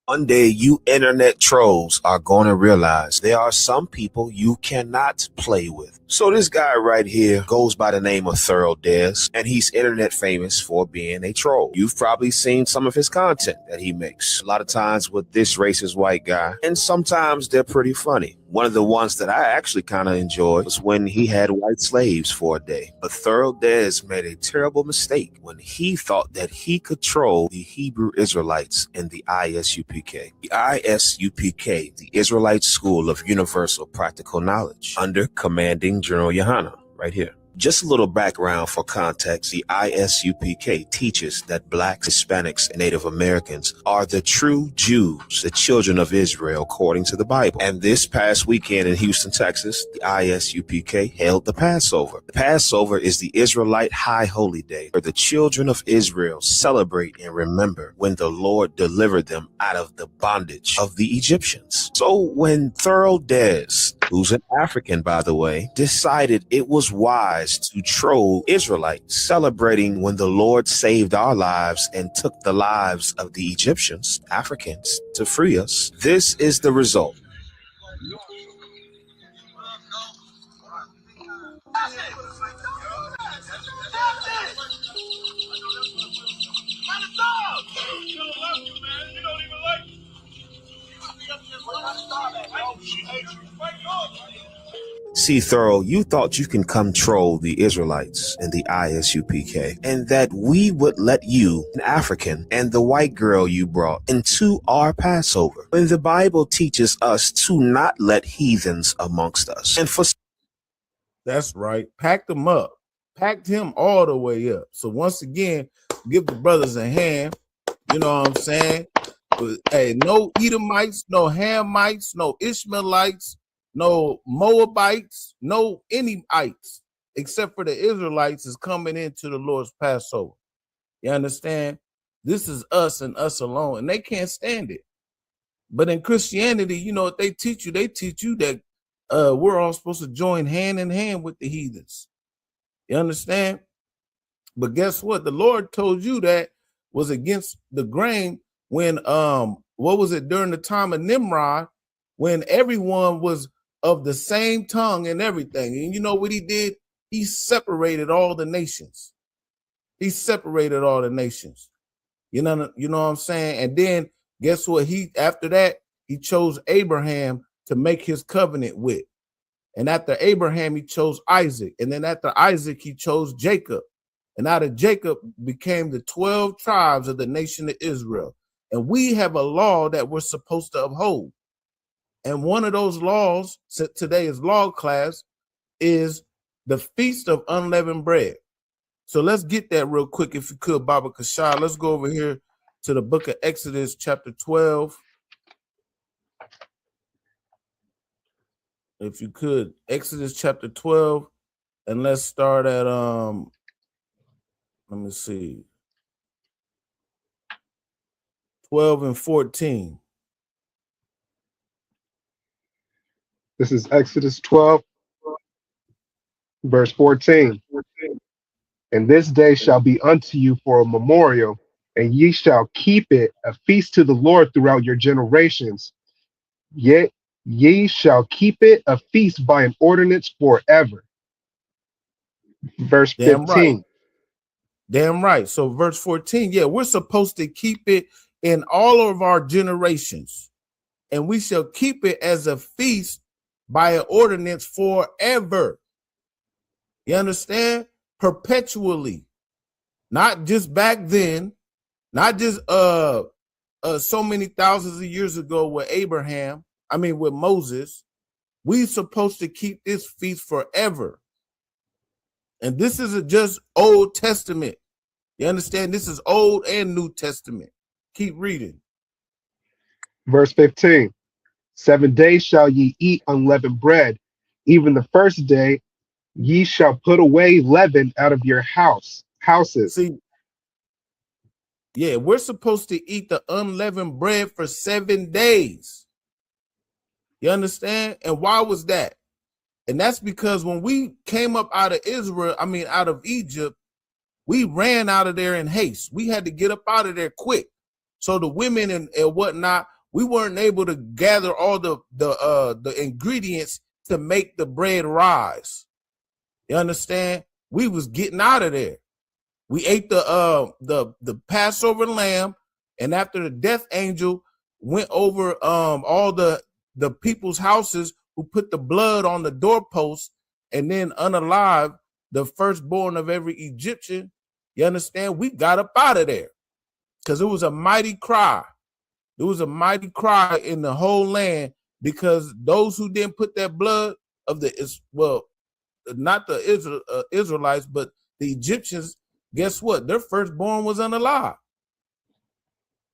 N: One day, you internet trolls are going to realize there are some people you cannot play with. So this guy right here goes by the name of Thorough Des, and he's internet famous for being a troll. You've probably seen some of his content that he makes, a lot of times with this racist white guy, and sometimes they're pretty funny. One of the ones that I actually kind of enjoyed was when he had white slaves for a day. But Thorough Des made a terrible mistake when he thought that he could troll the Hebrew Israelites in the ISUPK. The ISUPK, the Israelite School of Universal Practical Knowledge, under Commanding General Yohana, right here. Just a little background for context. The ISUPK teaches that Blacks, Hispanics, and Native Americans are the true Jews, the children of Israel, according to the Bible. And this past weekend in Houston, Texas, the ISUPK held the Passover. The Passover is the Israelite High Holy Day, where the children of Israel celebrate and remember when the Lord delivered them out of the bondage of the Egyptians. So when Thorough Des, who's an African, by the way, decided it was wise to troll Israelites, celebrating when the Lord saved our lives and took the lives of the Egyptians, Africans, to free us, this is the result. See, Thorough, you thought you can control the Israelites in the ISUPK, and that we would let you, an African, and the white girl you brought into our Passover, when the Bible teaches us to not let heathens amongst us. And for
B: that's right, packed them up, packed him all the way up. So once again, give the brothers a hand. You know what I'm saying? But, hey, no Edomites, no Hamites, no Ishmaelites, no Moabites, no anyites, except for the Israelites is coming into the Lord's Passover. You understand? This is us and us alone, and they can't stand it. But in Christianity, you know what they teach you? They teach you that we're all supposed to join hand in hand with the heathens. You understand? But guess what? The Lord told you that was against the grain when what was it, during the time of Nimrod, when everyone was of the same tongue and everything. And you know what he did? He separated all the nations. He separated all the nations. You know what I'm saying? And then guess what? After that, he chose Abraham to make his covenant with. And after Abraham, he chose Isaac. And then after Isaac, he chose Jacob. And out of Jacob became the 12 tribes of the nation of Israel. And we have a law that we're supposed to uphold. And one of those laws, today's law class, is the Feast of Unleavened Bread. So let's get that real quick, if you could, Baba Kashar. Let's go over here to the book of Exodus, chapter 12. If you could, Exodus chapter 12, and let's start at let me see, 12 and 14.
M: This is Exodus 12, Verse 14. And this day shall be unto you for a memorial, and ye shall keep it a feast to the Lord throughout your generations. Yet ye shall keep it a feast by an ordinance forever. Verse
O: Damn right.
M: 15.
O: Damn right. So verse 14, yeah, we're supposed to keep it in all of our generations, and we shall keep it as a feast by an ordinance forever. You understand? Perpetually. Not just back then, not just so many thousands of years ago with with Moses. We supposed to keep this feast forever. And this isn't just Old Testament. You understand? This is Old and New Testament. Keep reading.
M: Verse 15. 7 days shall ye eat unleavened bread. Even the first day ye shall put away leaven out of your houses.
O: See, yeah, we're supposed to eat the unleavened bread for 7 days. You understand? And why was that? And that's because when we came up out of out of Egypt, we ran out of there in haste. We had to get up out of there quick. So the women and whatnot, we weren't able to gather all the ingredients to make the bread rise. You understand? We was getting out of there. We ate the Passover lamb, and after the death angel went over all the people's houses who put the blood on the doorpost and then unalive the firstborn of every Egyptian, you understand? We got up out of there because it was a mighty cry. There was a mighty cry in the whole land because those who didn't put that blood of not the Israelites, but the Egyptians, guess what? Their firstborn was unalive.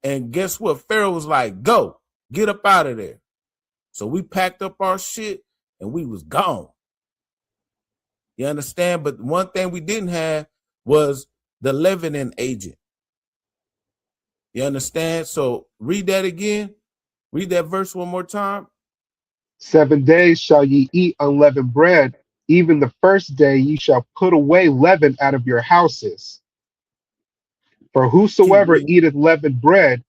O: And guess what? Pharaoh was like, go, get up out of there. So we packed up our shit and we was gone. You understand? But one thing we didn't have was the leavening agent. You understand? So read that again. Read that verse one more time.
M: 7 days shall ye eat unleavened bread. Even the first day ye shall put away leaven out of your houses. For whosoever eateth leavened bread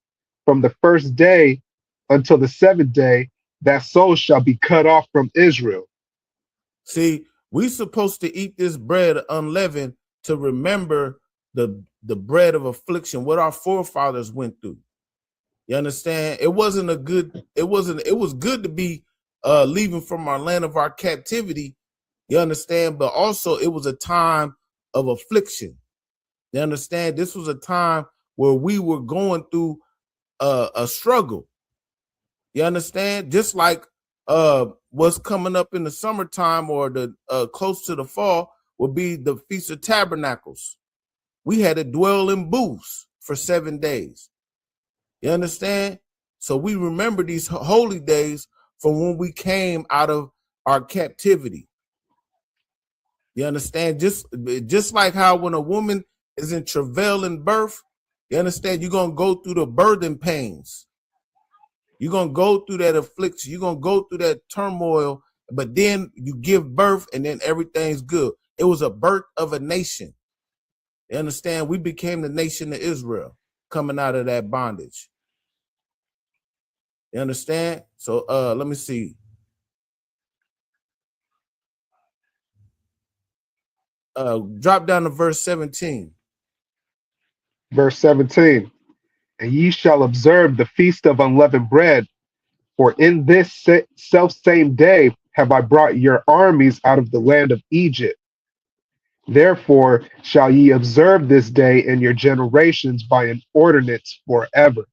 M: from the first day until the seventh day, that soul shall be cut off from Israel.
O: See, we supposed to eat this bread unleavened to remember the bread of affliction, what our forefathers went through. You understand? It was good to be leaving from our land of our captivity. You understand? But also it was a time of affliction. You understand? This was a time where we were going through a struggle. You understand? Just like what's coming up in the summertime or the close to the fall will be the Feast of Tabernacles. We had to dwell in booths for 7 days. You understand? So we remember these holy days from when we came out of our captivity. You understand? Just like how when a woman is in travail in birth, you understand you're going to go through the birthing pains. You're going to go through that affliction. You're going to go through that turmoil, but then you give birth and then everything's good. It was a birth of a nation. You understand? We became the nation of Israel coming out of that bondage. You understand? So let me see. Drop down to verse 17.
M: Verse 17. And ye shall observe the feast of unleavened bread, for in this self same day have I brought your armies out of the land of Egypt. Therefore shall ye observe this day in your generations by an ordinance forever.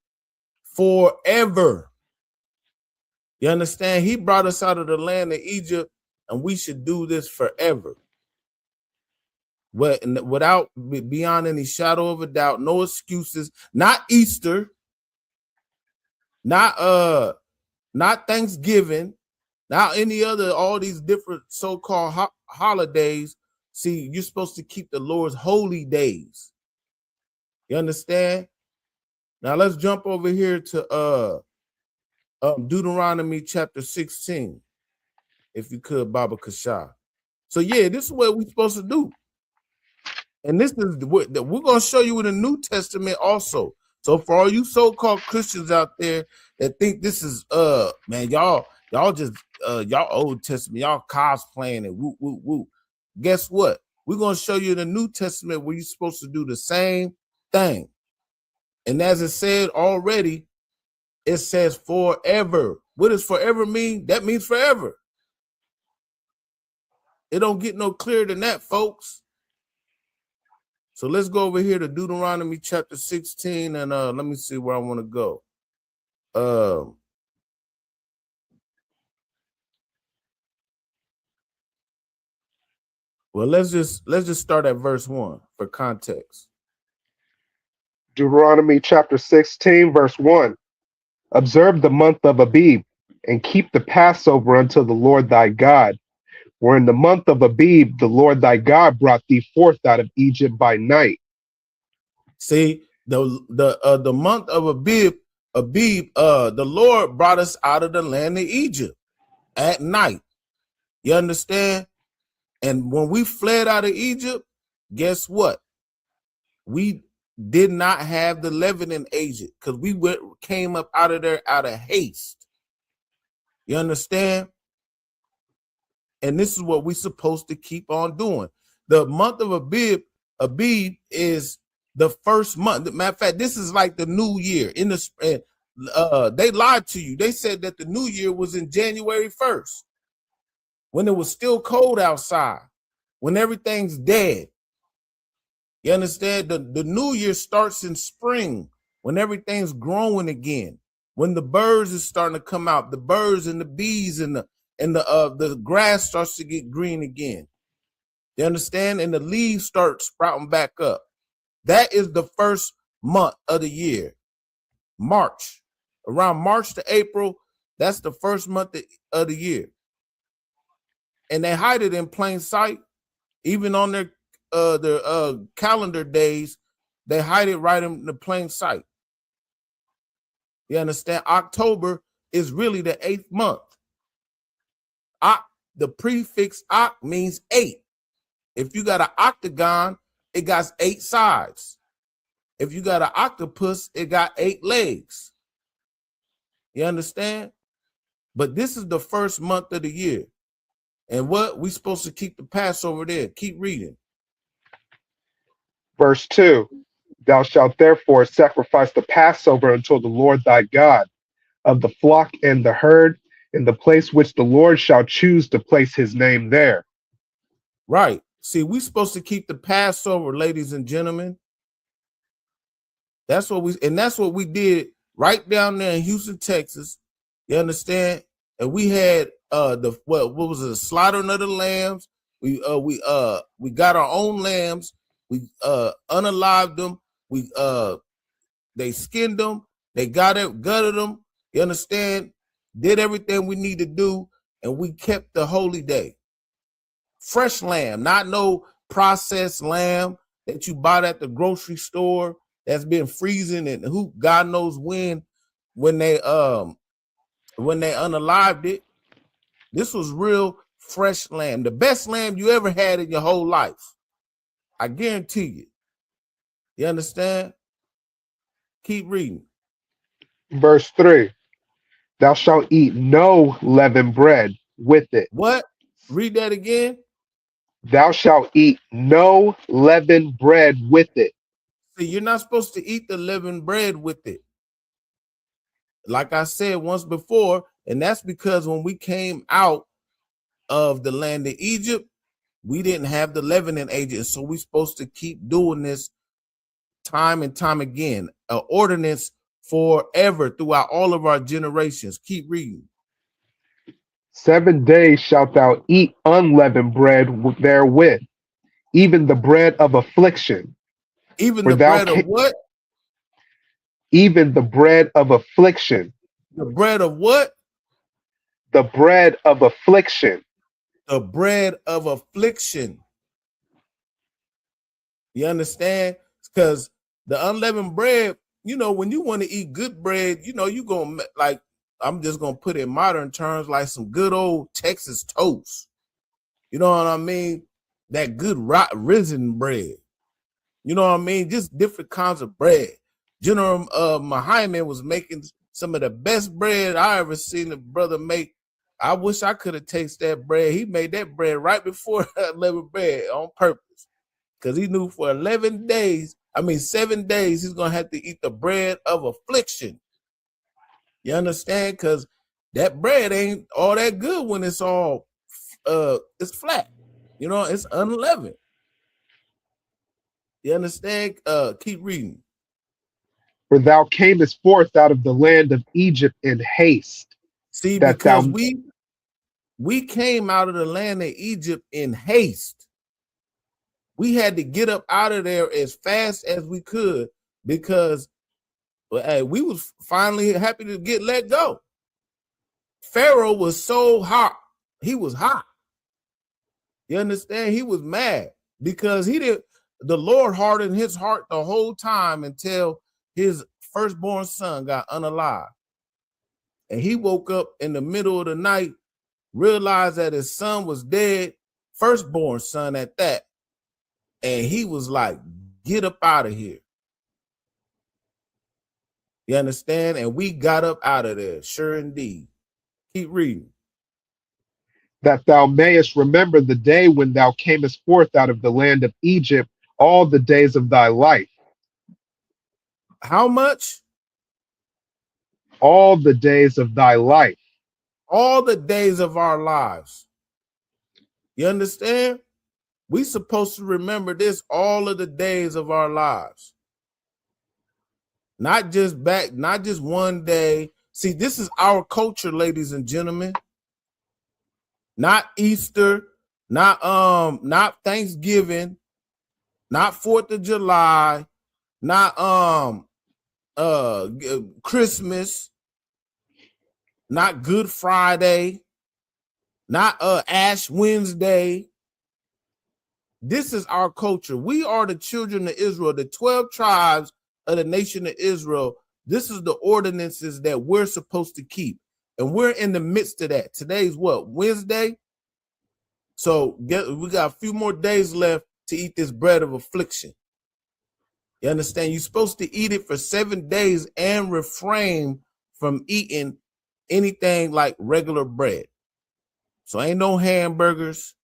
O: Forever. You understand? He brought us out of the land of Egypt, and we should do this forever. Without beyond any shadow of a doubt, no excuses, not Easter, not Thanksgiving, not any other, all these different so-called holidays. See, you're supposed to keep the Lord's holy days. You understand? Now let's jump over here to Deuteronomy chapter 16, if you could, Baba Kasha. So yeah, this is what we're supposed to do. And this is we're going to show you in the New Testament also. So for all you so-called Christians out there that think this is man, y'all just y'all Old Testament, y'all cosplaying and woo woo woo. Guess what? We're going to show you in the New Testament where you're supposed to do the same thing. And as it said already, it says forever. What does forever mean? That means forever. It don't get no clearer than that, folks. So let's go over here to Deuteronomy chapter 16, and let me see where I want to go. Well, let's just start at verse 1 for context.
M: Deuteronomy chapter 16, verse 1. Observe the month of Abib, and keep the Passover unto the Lord thy God. For in the month of Abib, the Lord thy God brought thee forth out of Egypt by night.
O: See, the month of Abib, the Lord brought us out of the land of Egypt at night. You understand? And when we fled out of Egypt, guess what? We did not have the leavening agent because we came up out of there out of haste. You understand? And this is what we're supposed to keep on doing. The month of Abib is the first month. Matter of fact, this is like the new year. In the spring, they lied to you. They said that the new year was in January 1st, when it was still cold outside, when everything's dead. You understand? The new year starts in spring, when everything's growing again, when the birds is starting to come out, the birds and the bees and the grass starts to get green again. You understand? And the leaves start sprouting back up. That is the first month of the year. March. Around March to April, that's the first month of the year. And they hide it in plain sight. Even on their calendar days, they hide it right in the plain sight. You understand? October is really the 8th month. The prefix "oct" means 8. If you got an octagon, it got 8 sides. If you got an octopus, it got 8 legs. You understand? But this is the first month of the year. And what? We supposed to keep the Passover there. Keep reading.
M: Verse 2. Thou shalt therefore sacrifice the Passover unto the Lord thy God, of the flock and the herd, in the place which the Lord shall choose to place his name there.
O: Right. See, we're supposed to keep the Passover, ladies and gentlemen. That's what we did right down there in Houston, Texas. You understand? And we had what was it, the slaughtering of the lambs. We got our own lambs. We unalived them. They skinned them. They gutted them. You understand? Did everything we need to do, and we kept the holy day. Fresh lamb, not no processed lamb that you bought at the grocery store that's been freezing and who God knows when they unalived it. This was real fresh lamb, the best lamb you ever had in your whole life. I guarantee you. You understand? Keep reading.
M: Verse 3. Thou shalt eat no leavened bread with it.
O: What? Read that again.
M: Thou shalt eat no leavened bread with it.
O: See, you're not supposed to eat the leavened bread with it. Like I said once before, and that's because when we came out of the land of Egypt, we didn't have the leavening agent. So we're supposed to keep doing this time and time again. An ordinance forever throughout all of our generations. Keep reading.
M: 7 days shalt thou eat unleavened bread therewith, even the bread of affliction.
O: Even the bread of what?
M: Even the bread of affliction.
O: The bread of what?
M: The bread of affliction.
O: The bread of affliction. You understand? Because the unleavened bread, when you want to eat good bread, you're going to, like, I'm just going to put it in modern terms, like some good old Texas toast. You know what I mean? That good risen bread. You know what I mean? Just different kinds of bread. General Muhammad was making some of the best bread I ever seen a brother make. I wish I could have tasted that bread. He made that bread right before 11 bread on purpose. Because he knew for 7 days, he's going to have to eat the bread of affliction. You understand? Because that bread ain't all that good when it's all, it's flat. You know, it's unleavened. You understand? Keep reading.
M: For thou camest forth out of the land of Egypt in haste.
O: See,
M: that
O: because
M: thou
O: we came out of the land of Egypt in haste. We had to get up out of there as fast as we could because hey, we was finally happy to get let go. Pharaoh was so hot. He was hot. You understand? He was mad because the Lord hardened his heart the whole time until his firstborn son got unalive. And he woke up in the middle of the night, realized that his son was dead, firstborn son at that. And he was like, get up out of here. You understand? And we got up out of there, sure indeed. Keep reading.
M: That thou mayest remember the day when thou camest forth out of the land of Egypt all the days of thy life.
O: How much?
M: All the days of thy life.
O: All the days of our lives. You understand? We supposed to remember this all of the days of our lives. Not just one day. See, this is our culture, ladies and gentlemen. Not Easter, not Thanksgiving, not 4th of July, not Christmas, not Good Friday, not Ash Wednesday. This is our culture. We are the children of Israel, the 12 tribes of the nation of Israel. This is the ordinances that we're supposed to keep. And we're in the midst of that. Today's what? Wednesday? So we got a few more days left to eat this bread of affliction. You understand? You're supposed to eat it for 7 days and refrain from eating anything like regular bread. So ain't no hamburgers,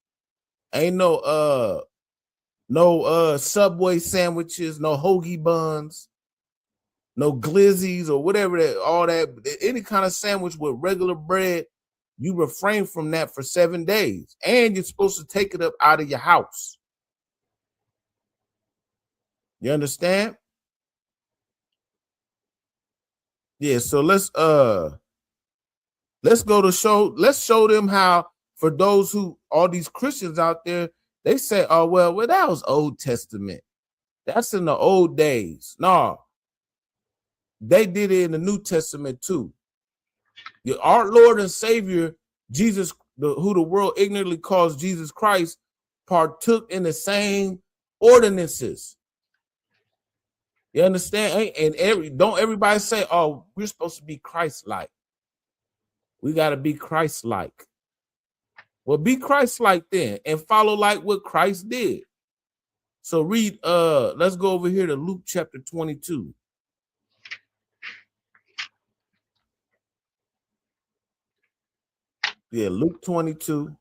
O: ain't no Subway sandwiches, no hoagie buns, no glizzies or whatever any kind of sandwich with regular bread. You refrain from that for 7 days, and you're supposed to take it up out of your house. You understand? Yeah, so let's go to show. Let's show them how, for those who, all these Christians out there, they say, oh, well, that was Old Testament. That's in the old days. No, they did it in the New Testament too. Our Lord and Savior, Jesus, who the world ignorantly calls Jesus Christ, partook in the same ordinances. You understand? And don't everybody say, oh, we're supposed to be Christ-like. We got to be Christ-like. Well, be Christ-like then and follow like what Christ did. So read, let's go over here to Luke chapter 22. Yeah, Luke 22.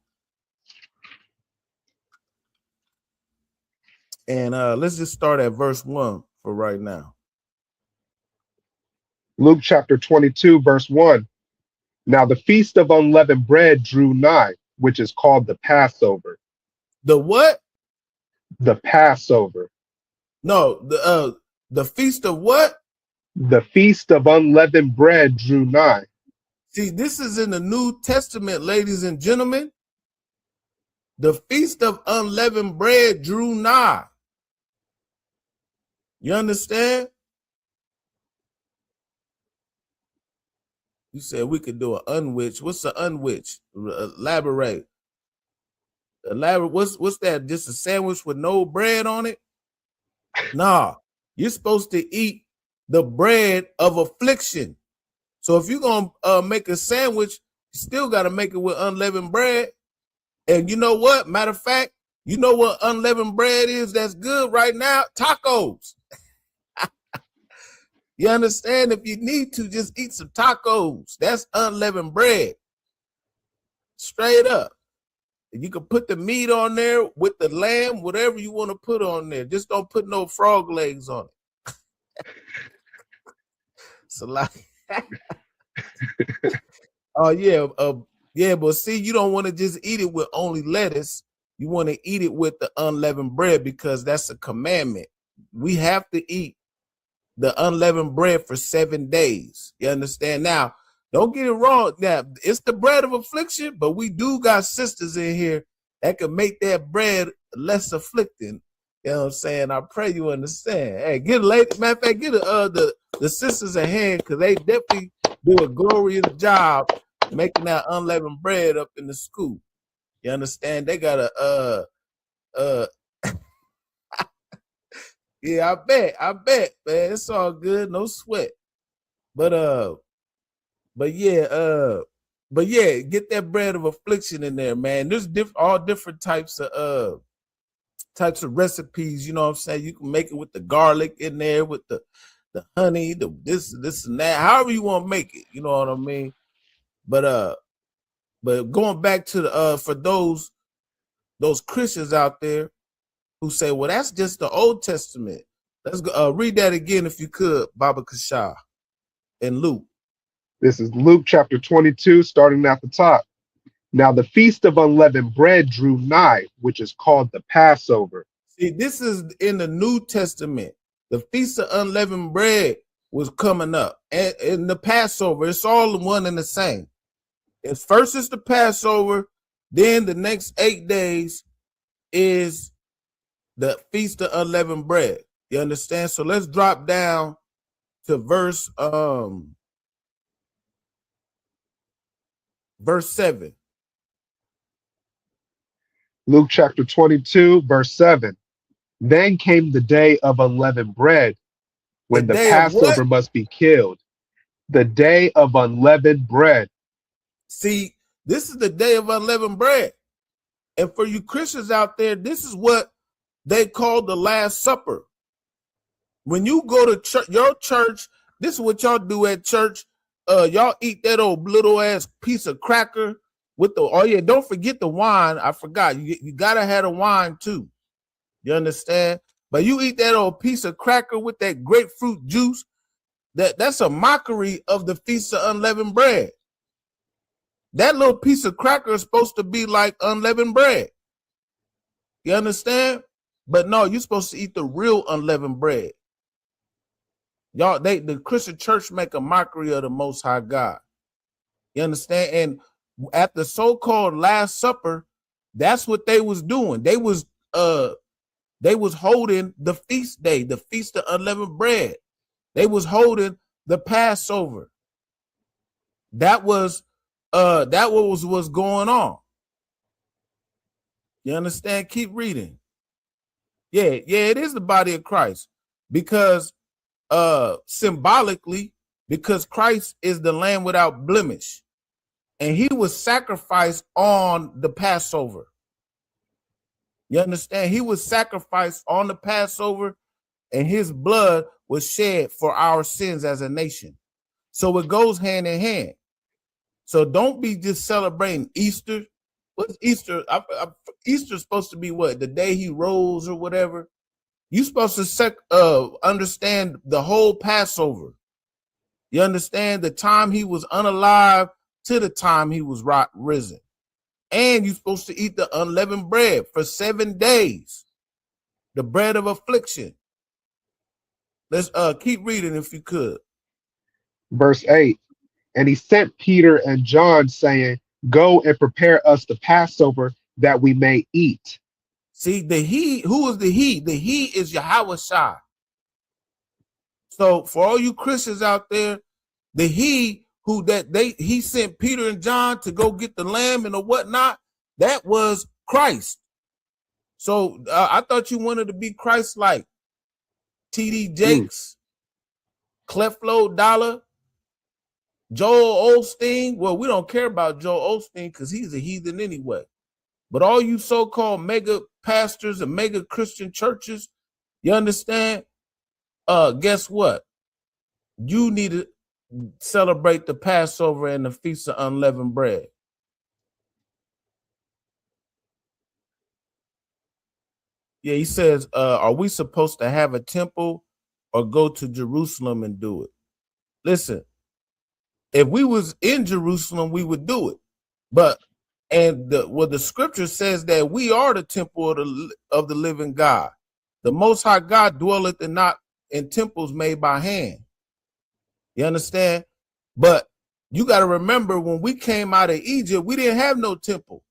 O: And let's just start at verse 1 for right now.
M: Luke chapter 22, verse 1. Now the feast of unleavened bread drew nigh, which is called the Passover.
O: The what?
M: The Passover.
O: No, the feast of what?
M: The feast of unleavened bread drew nigh.
O: See, this is in the New Testament, ladies and gentlemen. The feast of unleavened bread drew nigh. You understand? You said we could do an unwitch. What's the unwitch? Elaborate. What's that? Just a sandwich with no bread on it? Nah, you're supposed to eat the bread of affliction. So if you're gonna make a sandwich, you still got to make it with unleavened bread. And you know what? Matter of fact, you know what unleavened bread is that's good right now? Tacos. You understand? If you need to, just eat some tacos. That's unleavened bread. Straight up. You can put the meat on there with the lamb, whatever you want to put on there. Just don't put no frog legs on it. So like, oh yeah, but see, you don't want to just eat it with only lettuce. You want to eat it with the unleavened bread because that's a commandment. We have to eat the unleavened bread for 7 days. You understand? Now, don't get it wrong. Now, it's the bread of affliction, but we do got sisters in here that can make that bread less afflicting. You know what I'm saying? I pray you understand. Hey, get a lady, matter of fact, get the sisters a hand because they definitely do a glorious job making that unleavened bread up in the school. You understand? They got a yeah, I bet, man. It's all good, no sweat. But yeah, get that bread of affliction in there, man. There's all different types of recipes, you know what I'm saying? You can make it with the garlic in there, with the honey, the this and that, however you want to make it, you know what I mean? But going back to the for those Christians out there who say, well, that's just the Old Testament. Let's go read that again if you could, Baba Kasha, in Luke.
M: This is Luke chapter 22, starting at the top. Now the feast of unleavened bread drew nigh, which is called the Passover.
O: See, this is in the New Testament. The feast of unleavened bread was coming up. And in the Passover, it's all one and the same. It's first is the Passover, then the next 8 days is the feast of unleavened bread. You understand? So let's drop down to verse 7.
M: Luke chapter 22, verse 7. Then came the day of unleavened bread, when the Passover must be killed. The day of unleavened bread.
O: See, this is the day of unleavened bread. And for you Christians out there, this is what they call the Last Supper. When you go to church, your church, this is what y'all do at church. Y'all eat that old little ass piece of cracker with the, oh yeah, don't forget the wine. I forgot. You gotta have the wine too. You understand? But you eat that old piece of cracker with that grapefruit juice. That's a mockery of the Feast of Unleavened Bread. That little piece of cracker is supposed to be like unleavened bread. You understand? But no, you're supposed to eat the real unleavened bread. Y'all, the Christian church make a mockery of the Most High God. You understand? And at the so-called Last Supper, that's what they was doing. They was holding the feast day, the Feast of Unleavened Bread. They was holding the Passover. That was what was going on. You understand? Keep reading. Yeah, it is the body of Christ because symbolically, because Christ is the Lamb without blemish, and he was sacrificed on the Passover. You understand? He was sacrificed on the Passover, and his blood was shed for our sins as a nation. So it goes hand in hand. So don't be just celebrating Easter. What's Easter? Easter's supposed to be what? The day he rose or whatever. You're supposed to understand the whole Passover. You understand the time he was unalive to the time he was risen. And you're supposed to eat the unleavened bread for 7 days. The bread of affliction. Let's keep reading if you could.
M: Verse 8. And he sent Peter and John, saying, go and prepare us the Passover that we may eat.
O: See, the he, who is the he? The he is Yahweh Shai. So for all you Christians out there, the he he sent Peter and John to go get the lamb and the whatnot, that was Christ. So I thought you wanted to be Christ-like. T.D. Jakes, Cleflo Dollar, Joel Osteen. Well, we don't care about Joel Osteen because he's a heathen anyway. But all you so-called mega pastors and mega Christian churches, you understand? Guess what? You need to celebrate the Passover and the Feast of Unleavened Bread. Yeah, he says, are we supposed to have a temple or go to Jerusalem and do it? Listen, if we was in Jerusalem, we would do it. But the scripture says that we are the temple of the living God. The Most High God dwelleth not in temples made by hand. You understand? But you got to remember, when we came out of Egypt, we didn't have no temple.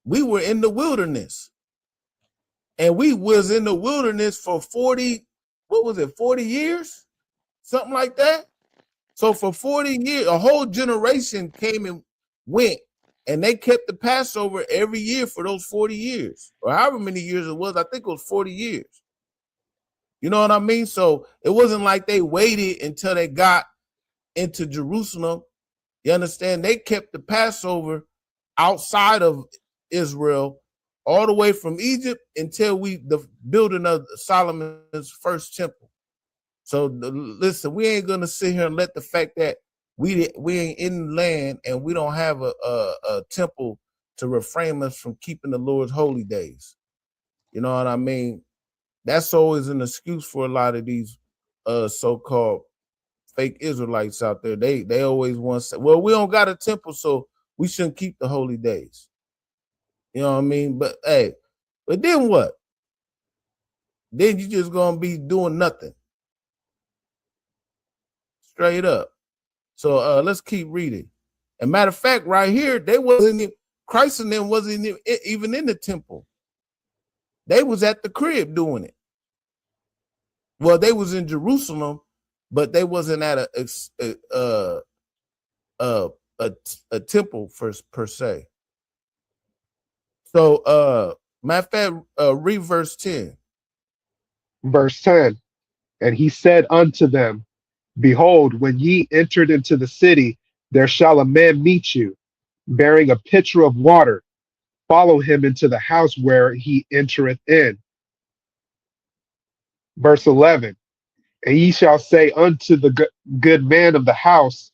O: We were in the wilderness. And we was in the wilderness for 40 years? Something like that. So for 40 years, a whole generation came and went, and they kept the Passover every year for those 40 years, or however many years it was. I think it was 40 years. You know what I mean? So it wasn't like they waited until they got into Jerusalem. You understand? They kept the Passover outside of Israel all the way from Egypt until the building of Solomon's first temple. So listen, we ain't gonna sit here and let the fact that we ain't in the land and we don't have a temple to refrain us from keeping the Lord's holy days. You know what I mean? That's always an excuse for a lot of these so-called fake Israelites out there. They always want to say, well, we don't got a temple, so we shouldn't keep the holy days. You know what I mean? But hey, but then what? Then you just gonna be doing nothing. Straight up. So let's keep reading. And matter of fact, right here, Christ and them wasn't even in the temple. They was at the crib doing it. Well, they was in Jerusalem, but they wasn't at a temple per se. So matter of fact, read verse 10.
M: Verse 10. And he said unto them, Behold, when ye entered into the city, there shall a man meet you, bearing a pitcher of water. Follow him into the house where he entereth in. Verse 11. And ye shall say unto the good man of the house,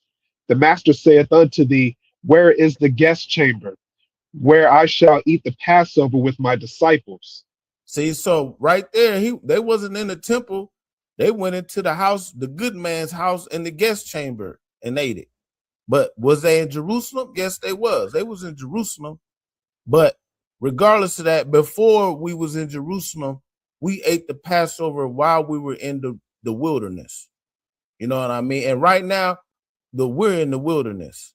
M: the master saith unto thee, Where is the guest chamber, where I shall eat the Passover with my disciples?
O: See, so right there, they wasn't in the temple. They went into the house, the good man's house, in the guest chamber and ate it. But was they in Jerusalem? Yes, they was. They was in Jerusalem. But regardless of that, before we was in Jerusalem, we ate the Passover while we were in the wilderness. You know what I mean? And right now, we're in the wilderness.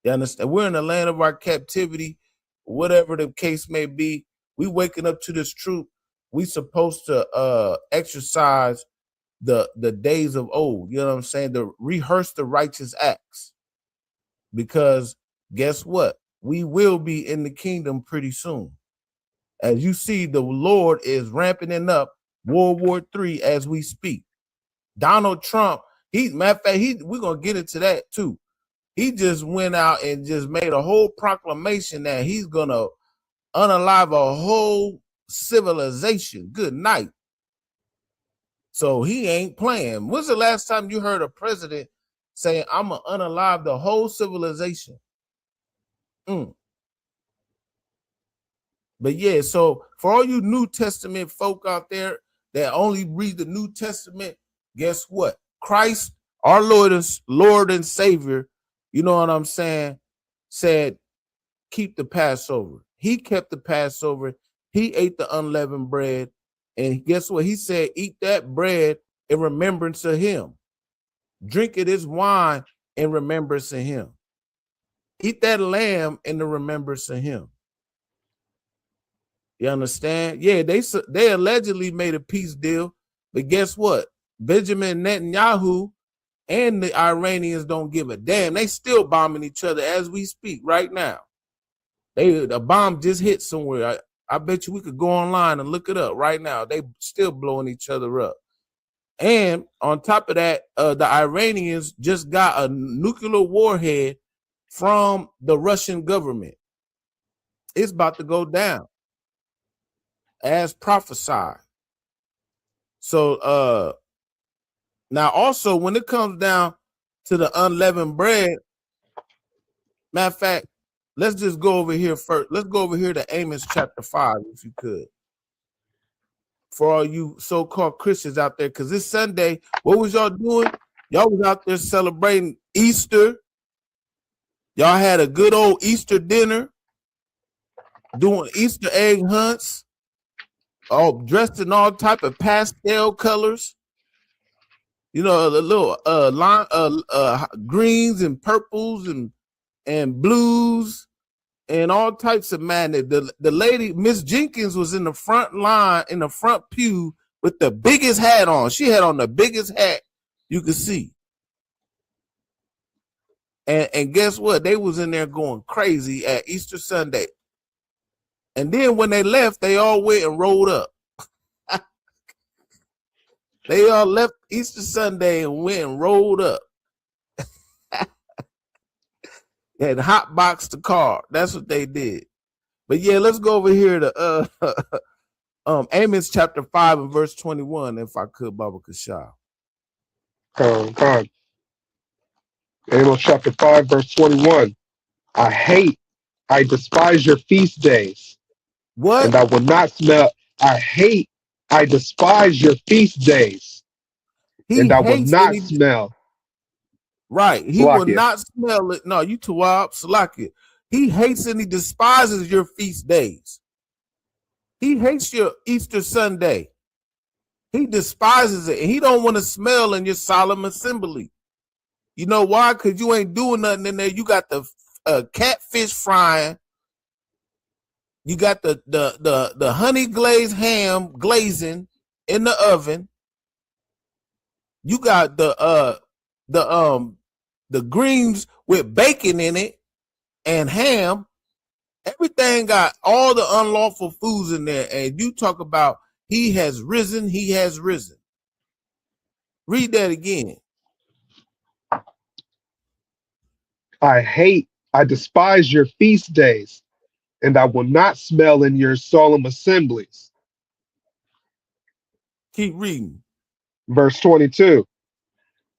O: You understand? We're in the land of our captivity, whatever the case may be. We waking up to this truth. We supposed to exercise the days of old. You know what I'm saying? To rehearse the righteous acts. Because guess what? We will be in the kingdom pretty soon. As you see, the Lord is ramping up World War III as we speak. Donald Trump, matter of fact, we're gonna get into that too. He just went out and just made a whole proclamation that he's gonna unalive a whole civilization. Good night. So he ain't playing. When's the last time you heard a president saying, I'm gonna unalive the whole civilization? But yeah, so for all you New Testament folk out there that only read the New Testament, guess what? Christ, our Lord and Savior, you know what I'm saying, said, keep the Passover. He kept the Passover. He ate the unleavened bread. And guess what? He said, eat that bread in remembrance of him. Drink it as wine in remembrance of him. Eat that lamb in the remembrance of him. You understand? Yeah, they allegedly made a peace deal, but guess what? Benjamin Netanyahu and the Iranians don't give a damn. They still bombing each other as we speak right now. A bomb just hit somewhere. I bet you we could go online and look it up right now. They still blowing each other up. And on top of that, the Iranians just got a nuclear warhead from the Russian government. It's about to go down as prophesied. So now also when it comes down to the unleavened bread, matter of fact, let's just go over here first. Let's go over here to Amos chapter 5, if you could. For all you so-called Christians out there, because this Sunday, what was y'all doing? Y'all was out there celebrating Easter. Y'all had a good old Easter dinner, doing Easter egg hunts, all dressed in all type of pastel colors. You know, the little greens and purples and blues and all types of madness. The lady, Miss Jenkins, was in the front line, in the front pew with the biggest hat on. She had on the biggest hat you could see. And guess what? They was in there going crazy at Easter Sunday. And then when they left, they all went and rolled up. They all left Easter Sunday and went and rolled up. And hotboxed the car. That's what they did. But yeah, let's go over here to Amos chapter 5 and verse 21, if I could, Baba Kashah.
M: God. Amos chapter 5, verse 21. I despise your feast days.
O: What?
M: And I will not smell. I despise your feast days. And I will not smell.
O: Right. He will not smell it. No, you Tawab, Salakia. He hates and he despises your feast days. He hates your Easter Sunday. He despises it. And he don't want to smell in your solemn assembly. You know why? Because you ain't doing nothing in there. You got the catfish frying. You got the honey glazed ham glazing in the oven. You got the greens with bacon in it and ham. Everything got all the unlawful foods in there. And you talk about he has risen, he has risen. Read that again.
M: I despise your feast days, and I will not smell in your solemn assemblies.
O: Keep reading.
M: Verse 22.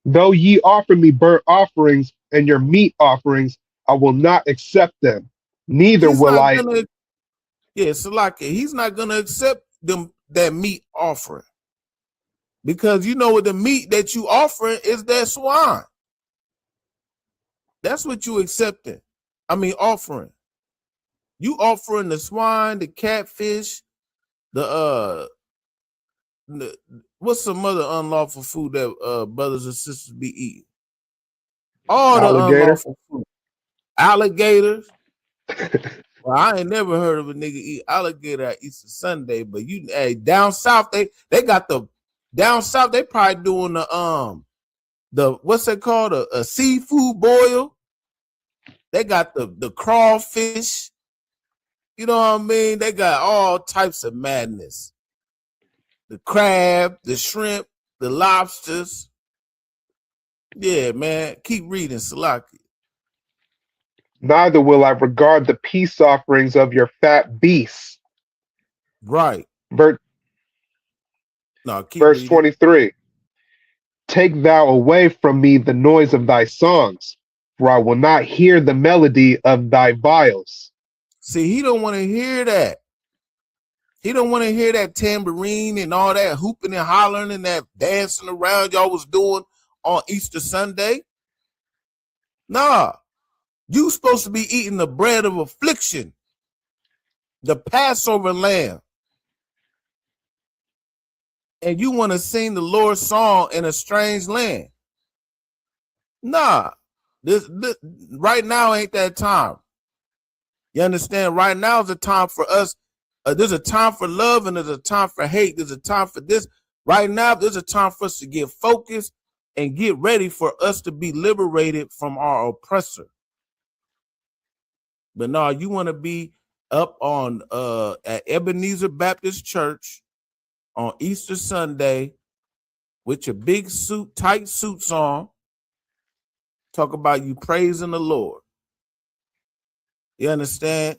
M: Though ye offer me burnt offerings and your meat offerings, I will not accept them. Neither will I.
O: Salakia, he's not going to accept them that meat offering. Because you know what, the meat that you offering is that swine. That's what you accepting. Offering. You offering the swine, the catfish, the what's some other unlawful food that brothers and sisters be eating? All the unlawful food. Alligators. Well, I ain't never heard of a nigga eat alligator at Easter Sunday, but down south they got down south they probably doing the what's that called, a seafood boil. They got the crawfish. You know what I mean? They got all types of madness. The crab, the shrimp, the lobsters. Yeah, man. Keep reading, Salaki.
M: Neither will I regard the peace offerings of your fat beasts.
O: Right.
M: Verse 23. Take thou away from me the noise of thy songs, for I will not hear the melody of thy viols.
O: See, he don't want to hear that. He don't want to hear that tambourine and all that hooping and hollering and that dancing around y'all was doing on Easter Sunday. Nah, you supposed to be eating the bread of affliction, the Passover lamb. And you want to sing the Lord's song in a strange land. Nah, this right now ain't that time. You understand? Right now is a time for us. There's a time for love and there's a time for hate. There's a time for this. Right now, there's a time for us to get focused and get ready for us to be liberated from our oppressor. But no, you want to be up on at Ebenezer Baptist Church on Easter Sunday with your big suit, tight suits on. Talk about you praising the Lord. You understand?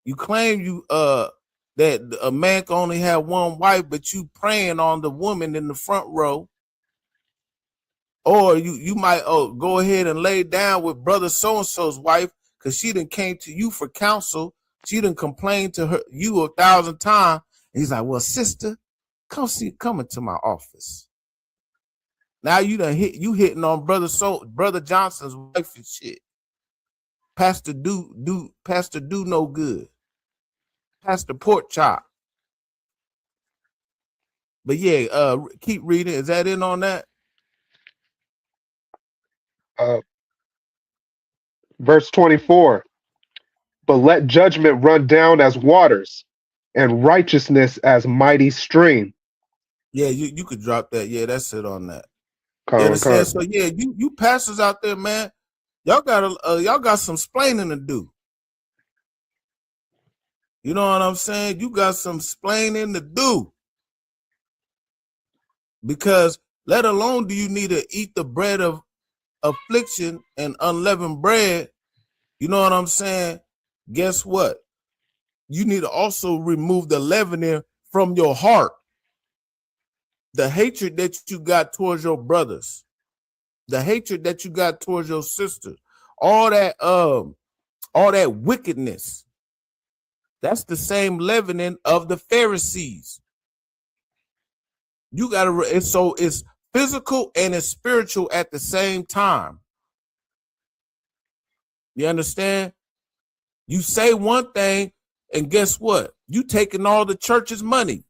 O: You claim you that a man can only have one wife, but you praying on the woman in the front row. Or you might go ahead and lay down with brother so-and-so's wife because she done came to you for counsel. She done complained to her you 1,000 times. And he's like, well, sister, come into my office. Now you hitting on brother Johnson's wife and shit. Pastor do no good. Pastor pork chop. But yeah, keep reading. Is that in on that?
M: Verse 24. But let judgment run down as waters, and righteousness as mighty stream.
O: Yeah, you could drop that. Yeah, that's it on that.
M: You
O: understand? So yeah, you pastors out there, man, y'all got some splaining to do. You know what I'm saying? You got some splaining to do. Because let alone do you need to eat the bread of affliction and unleavened bread. You know what I'm saying? Guess what? You need to also remove the leavening from your heart. The hatred that you got towards your brothers, the hatred that you got towards your sisters, all that wickedness. That's the same leavening of the Pharisees. You gotta, so it's physical and it's spiritual at the same time. You understand? You say one thing, and guess what? You taking all the church's money.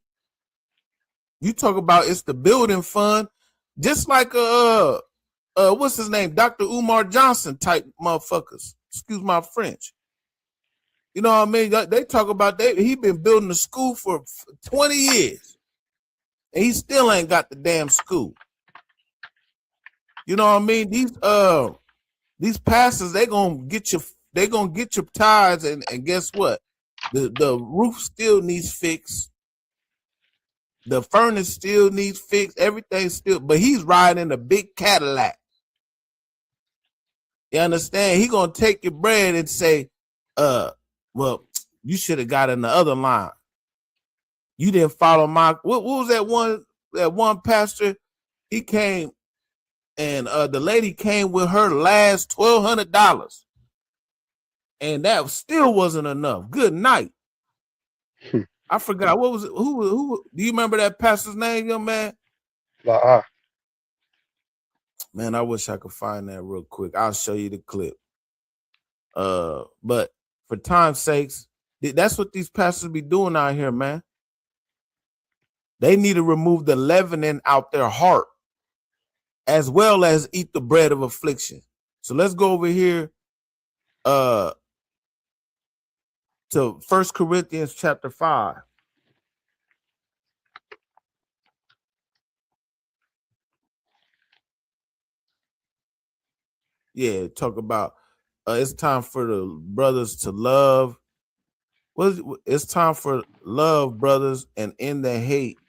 O: You talk about it's the building fund, just like what's his name, Dr. Umar Johnson type motherfuckers. Excuse my French. You know what I mean? They talk about he been building a school for 20 years, and he still ain't got the damn school. You know what I mean? These pastors, they gonna get your tithes, and guess what? The roof still needs fixed. The furnace still needs fixed. Everything still, but he's riding in a big Cadillac. You understand? He gonna take your bread and say, well, you should have got in the other line. You didn't follow my. What was that one pastor? He came, and the lady came with her last $1,200, and that still wasn't enough. Good night. I forgot what was it. Who? Do you remember that pastor's name, young man? Man, I wish I could find that real quick. I'll show you the clip. But for time's sakes, that's what these pastors be doing out here, man. They need to remove the leavening out their heart, as well as eat the bread of affliction. So let's go over here to 1 Corinthians chapter 5. Yeah, talk about it's time for the brothers to love. It's time for love, brothers, and end the hate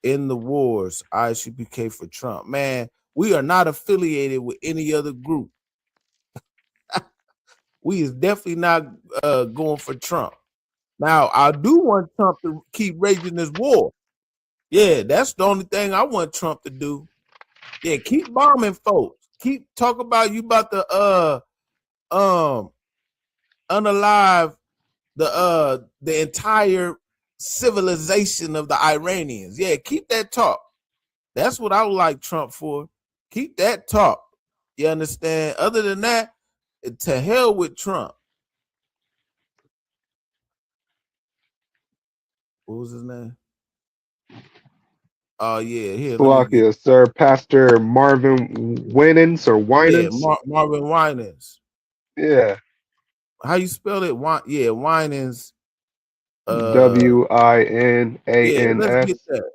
O: in the wars. ISUPK for Trump. Man, we are not affiliated with any other group. We is definitely not going for Trump. Now, I do want Trump to keep raging this war. Yeah, that's the only thing I want Trump to do. Yeah, keep bombing folks. Keep talk about you about the unalive the entire civilization of the Iranians. Yeah, keep that talk. That's what I would like Trump for. Keep that talk. You understand? Other than that, to hell with Trump. What was his name? Oh yeah, here.
M: Slovakia, sir. Pastor Marvin Winans or Winans?
O: Yeah, Marvin Winans.
M: Yeah.
O: How you spell it? Yeah, Winans.
M: WINANS.
O: Yeah, let's get that.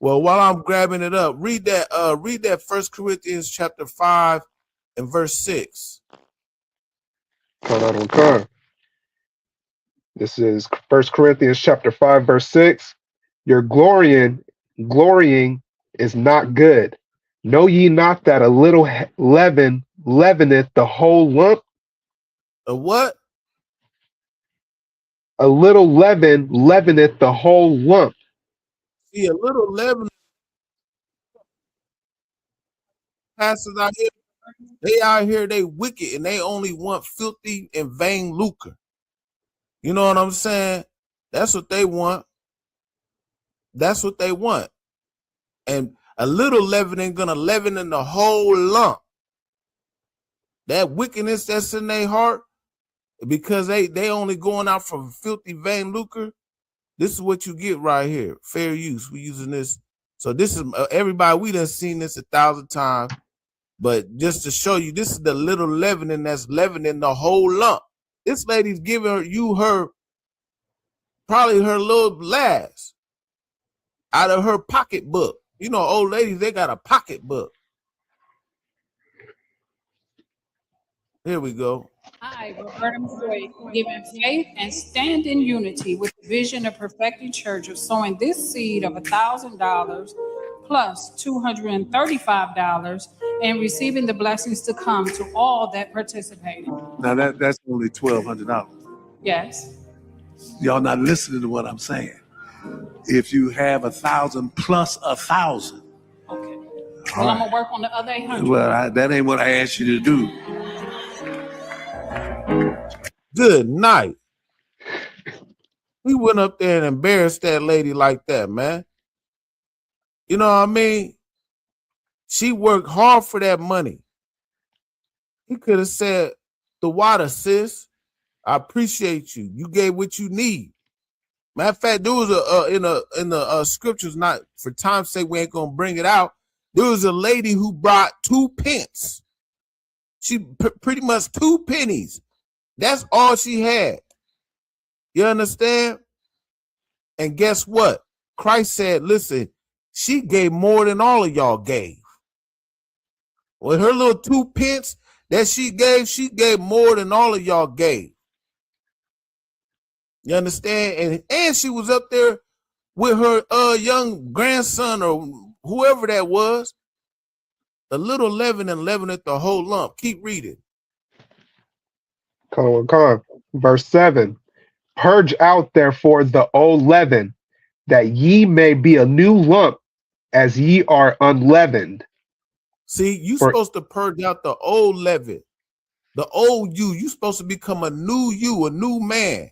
O: Well, while I'm grabbing it up, read that 1 Corinthians chapter 5 and verse 6.
M: This is 1 Corinthians chapter 5, verse 6. Your glorying is not good. Know ye not that a little leaven leaveneth the whole lump?
O: A what?
M: A little leaven leaveneth the whole lump.
O: See, a little leaven pastors out here, they wicked and they only want filthy and vain lucre. You know what I'm saying? That's what they want. That's what they want. And a little leaven ain't gonna leaven in the whole lump. That wickedness that's in their heart, because they only going out for filthy vain lucre. This is what you get right here. Fair use. We using this. So this is everybody. We done seen this 1,000 times, but just to show you, this is the little leavening that's leavening the whole lump. This lady's giving you her probably her little last out of her pocketbook. You know, old ladies, they got a pocketbook. Here we go.
P: I, Roberta McCoy, giving faith and stand in unity with the vision of perfecting church of sowing this seed of $1,000 plus $235 and receiving the blessings to come to all that participated.
Q: Now that's only $1,200.
P: Yes.
Q: Y'all not listening to what I'm saying. If you have 1,000 plus 1,000.
P: Okay. Well, I'm gonna work on the other 800.
Q: Well, that ain't what I asked you to do.
O: Good night. We went up there and embarrassed that lady like that, man. You know what I mean? She worked hard for that money. He could have said, "The water, sis. I appreciate you. You gave what you need." Matter of fact, there was in the scriptures, not for time's sake, we ain't gonna bring it out. There was a lady who brought 2 pence. She pretty much 2 pennies. That's all she had. You understand? And guess what? Christ said, listen, she gave more than all of y'all gave. With her little 2 pence that she gave more than all of y'all gave. You understand? And she was up there with her young grandson or whoever that was. The little leaven and leaveneth the whole lump. Keep reading.
M: Come on. Verse 7. Purge out therefore the old leaven, that ye may be a new lump, as ye are unleavened.
O: See, you supposed to purge out the old leaven, the old you. You supposed to become a new you, a new man.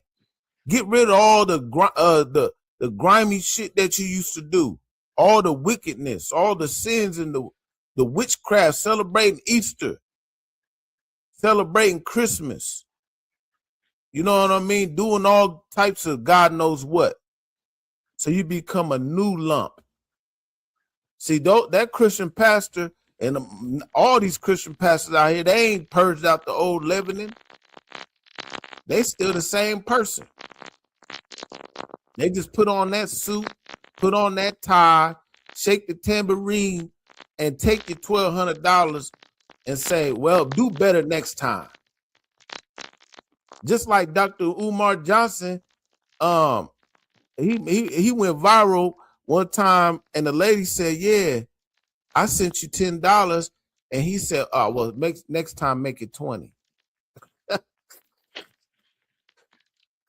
O: Get rid of all the grimy shit that you used to do, all the wickedness, all the sins and the witchcraft, celebrating Easter, celebrating Christmas. You know what I mean? Doing all types of God knows what. So you become a new lump. See, that Christian pastor and all these Christian pastors out here, they ain't purged out the old leavening. They still the same person. They just put on that suit, put on that tie, shake the tambourine, and take your $1,200 and say, well, do better next time. Just like Dr. Umar Johnson, he went viral one time, and the lady said, yeah, I sent you $10. And he said, oh, well, next time make it 20.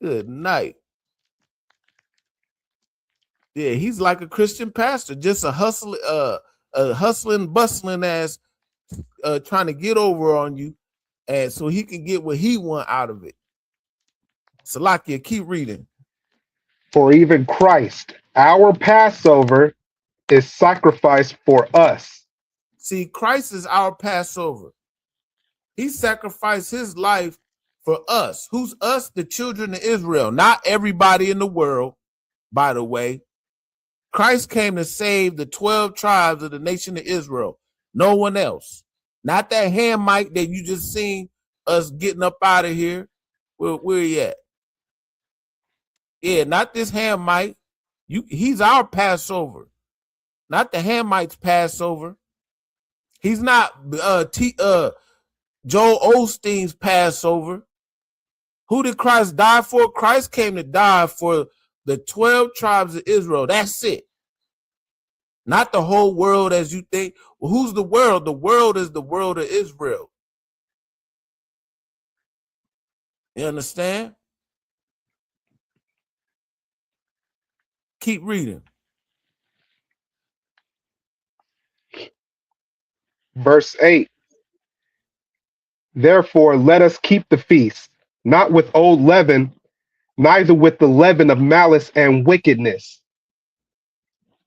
O: Good night. Yeah, he's like a Christian pastor, just a hustling, bustling ass, trying to get over on you, and so he can get what he want out of it. Salakia, keep reading.
M: For even Christ, our Passover, is sacrificed for us.
O: See, Christ is our Passover. He sacrificed his life for us. Who's us? The children of Israel. Not everybody in the world, by the way. Christ came to save the 12 tribes of the nation of Israel. No one else. Not that Hamite that you just seen us getting up out of here. Where he at? Yeah, not this Hamite. He's our Passover. Not the Hamite's Passover. He's not Joel Osteen's Passover. Who did Christ die for? Christ came to die for the 12 tribes of Israel. That's it. Not the whole world as you think. Well, who's the world? The world is the world of Israel. You understand? Keep reading.
M: Verse 8. Therefore, let us keep the feast, not with old leaven, neither with the leaven of malice and wickedness,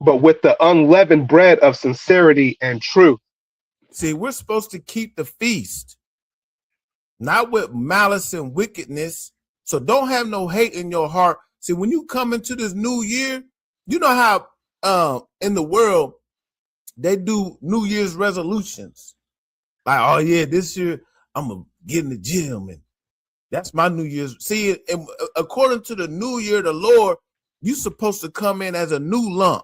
M: but with the unleavened bread of sincerity and truth.
O: See, we're supposed to keep the feast, not with malice and wickedness. So don't have no hate in your heart. See, when you come into this new year, you know how in the world they do New Year's resolutions. Like, oh yeah, this year I'm gonna get in the gym, and that's my New Year's. See, and according to the New Year, the Lord, you're supposed to come in as a new lump,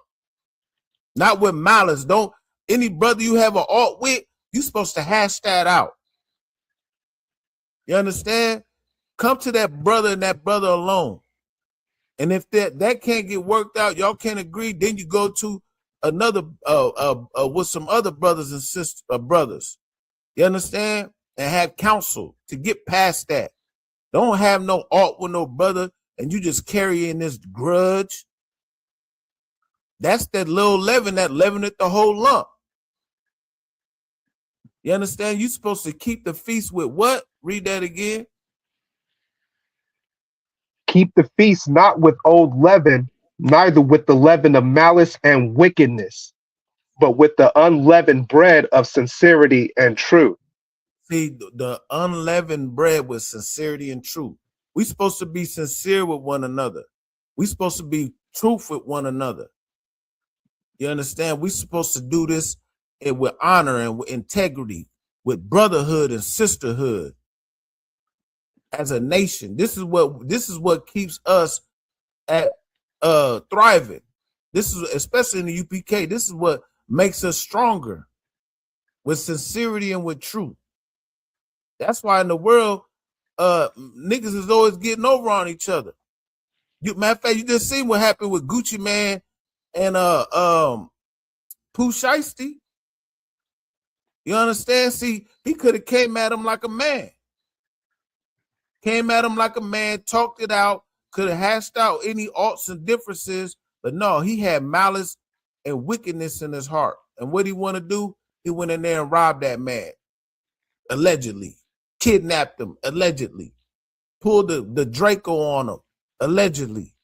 O: not with malice. Don't any brother you have an alt with, you're supposed to hash that out. You understand? Come to that brother and that brother alone. And if that can't get worked out, y'all can't agree, then you go to another with some other brothers and sisters, brothers. You understand? And have counsel to get past that. Don't have no alt with no brother and you just carrying this grudge. That's that little leaven that leaveneth the whole lump. You understand? You're supposed to keep the feast with what? Read that again.
M: Keep the feast not with old leaven, neither with the leaven of malice and wickedness, but with the unleavened bread of sincerity and truth.
O: See, the unleavened bread with sincerity and truth. We're supposed to be sincere with one another. We're supposed to be truth with one another. You understand? We're supposed to do this with honor and with integrity, with brotherhood and sisterhood. As a nation, this is what keeps us at thriving. This is especially in the UPK. This is what makes us stronger, with sincerity and with truth. That's why in the world, niggas is always getting over on each other. Matter of fact, you just seen what happened with Gucci Man and Pooh Shiesty. You understand? See, he could have came at him like a man. Came at him like a man, talked it out, could have hashed out any alts and differences, but no, he had malice and wickedness in his heart. And what he want to do? He went in there and robbed that man, allegedly, kidnapped him, allegedly, pulled the Draco on him, allegedly,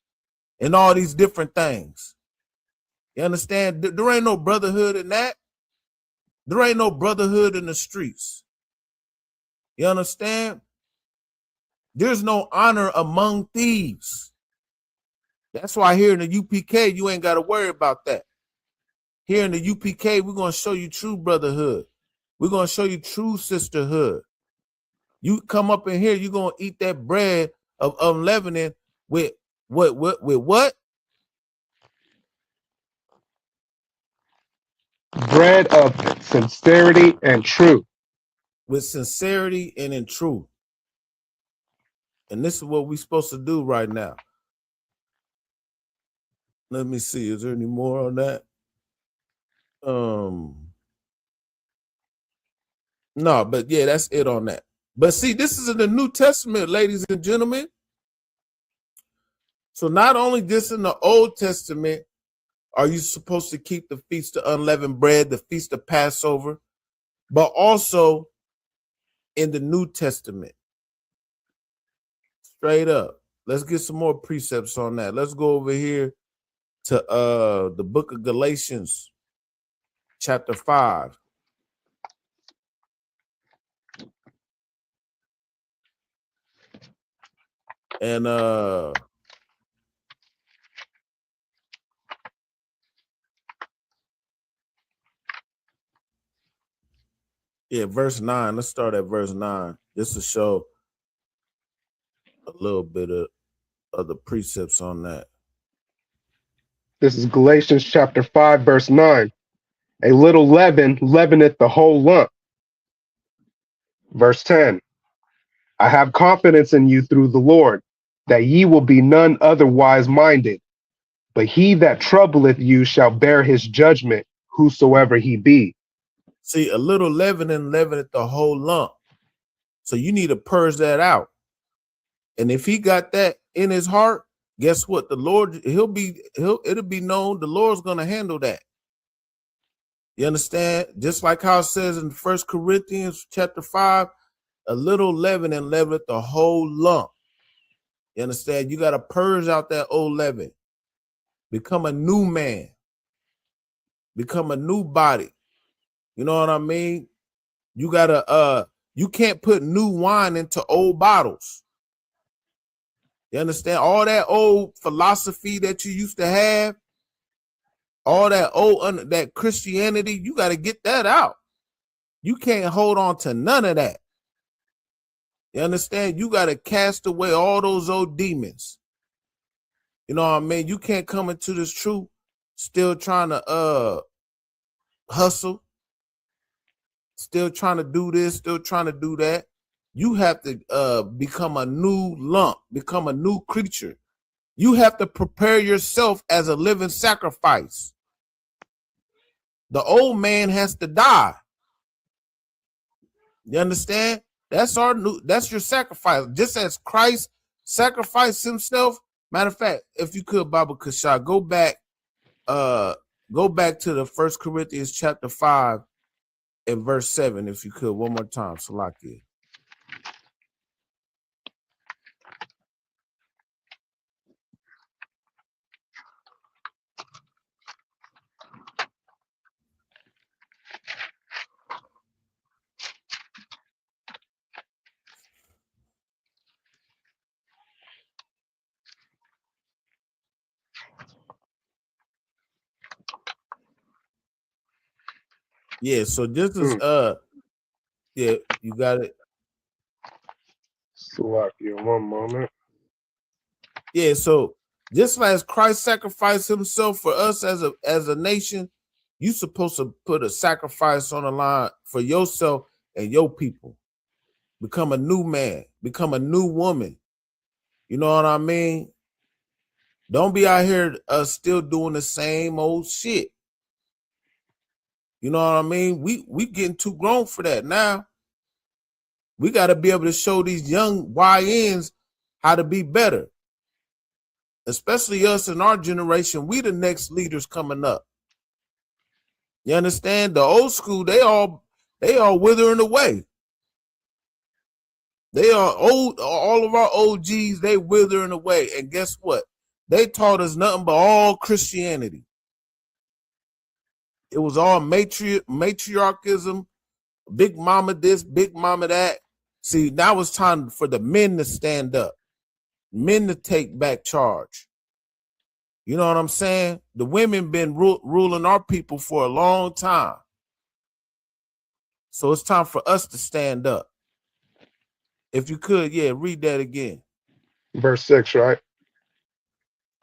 O: and all these different things. You understand? There ain't no brotherhood in that. There ain't no brotherhood in the streets. You understand? There's no honor among thieves. That's why here in the UPK, you ain't got to worry about that. Here in the UPK, we're going to show you true brotherhood. We're going to show you true sisterhood. You come up in here, you're going to eat that bread of unleavened with what?
M: Bread of sincerity and truth.
O: With sincerity and in truth. And this is what we're supposed to do right now. Let me see. Is there any more on that? No, but yeah, that's it on that. But see, this is in the New Testament, ladies and gentlemen. So not only this in the Old Testament are you supposed to keep the feast of unleavened bread, the feast of Passover, but also in the New Testament. Straight up. Let's get some more precepts on that. Let's go over here to the book of Galatians, chapter 5. And verse 9. Let's start at verse 9. Just to show a little bit of the precepts on that.
M: This is Galatians chapter 5, verse 9. A little leaven leaveneth the whole lump. Verse 10. I have confidence in you through the Lord, that ye will be none otherwise minded. But he that troubleth you shall bear his judgment, whosoever he be.
O: See, a little leaven leaveneth the whole lump. So you need to purge that out. And if he got that in his heart, guess what? The Lord, it'll be known. The Lord's gonna handle that. You understand? Just like how it says in 1 Corinthians chapter 5, a little leaven and leaveneth the whole lump. You understand? You got to purge out that old leaven. Become a new man. Become a new body. You know what I mean? You gotta you can't put new wine into old bottles. You understand? All that old philosophy that you used to have, all that old that Christianity, you got to get that out. You can't hold on to none of that. You understand? You got to cast away all those old demons. You know what I mean? You can't come into this truth still trying to hustle, still trying to do this, still trying to do that. You have to become a new lump, become a new creature. You have to prepare yourself as a living sacrifice. The old man has to die. You understand? That's your sacrifice. Just as Christ sacrificed himself. Matter of fact, if you could, Baba Kashah, go back to the 1 Corinthians chapter 5 and verse 7, if you could, one more time. Salakia. Yeah, so this is yeah, you got it.
M: Salakia, one moment.
O: Yeah, so just as Christ sacrificed himself for us as a nation, you supposed to put a sacrifice on the line for yourself and your people. Become a new man, become a new woman. You know what I mean? Don't be out here still doing the same old shit. You know what I mean? We getting too grown for that now. We got to be able to show these young YNs how to be better. Especially us in our generation. We the next leaders coming up. You understand? The old school, they all withering away. They are old, all of our OGs, they withering away. And guess what? They taught us nothing but all Christianity. It was all matriarchism, big mama this, big mama that. See, now it's time for the men to stand up, men to take back charge. You know what I'm saying? The women been ruling our people for a long time. So it's time for us to stand up. If you could, yeah, read that again.
M: Verse 6, right?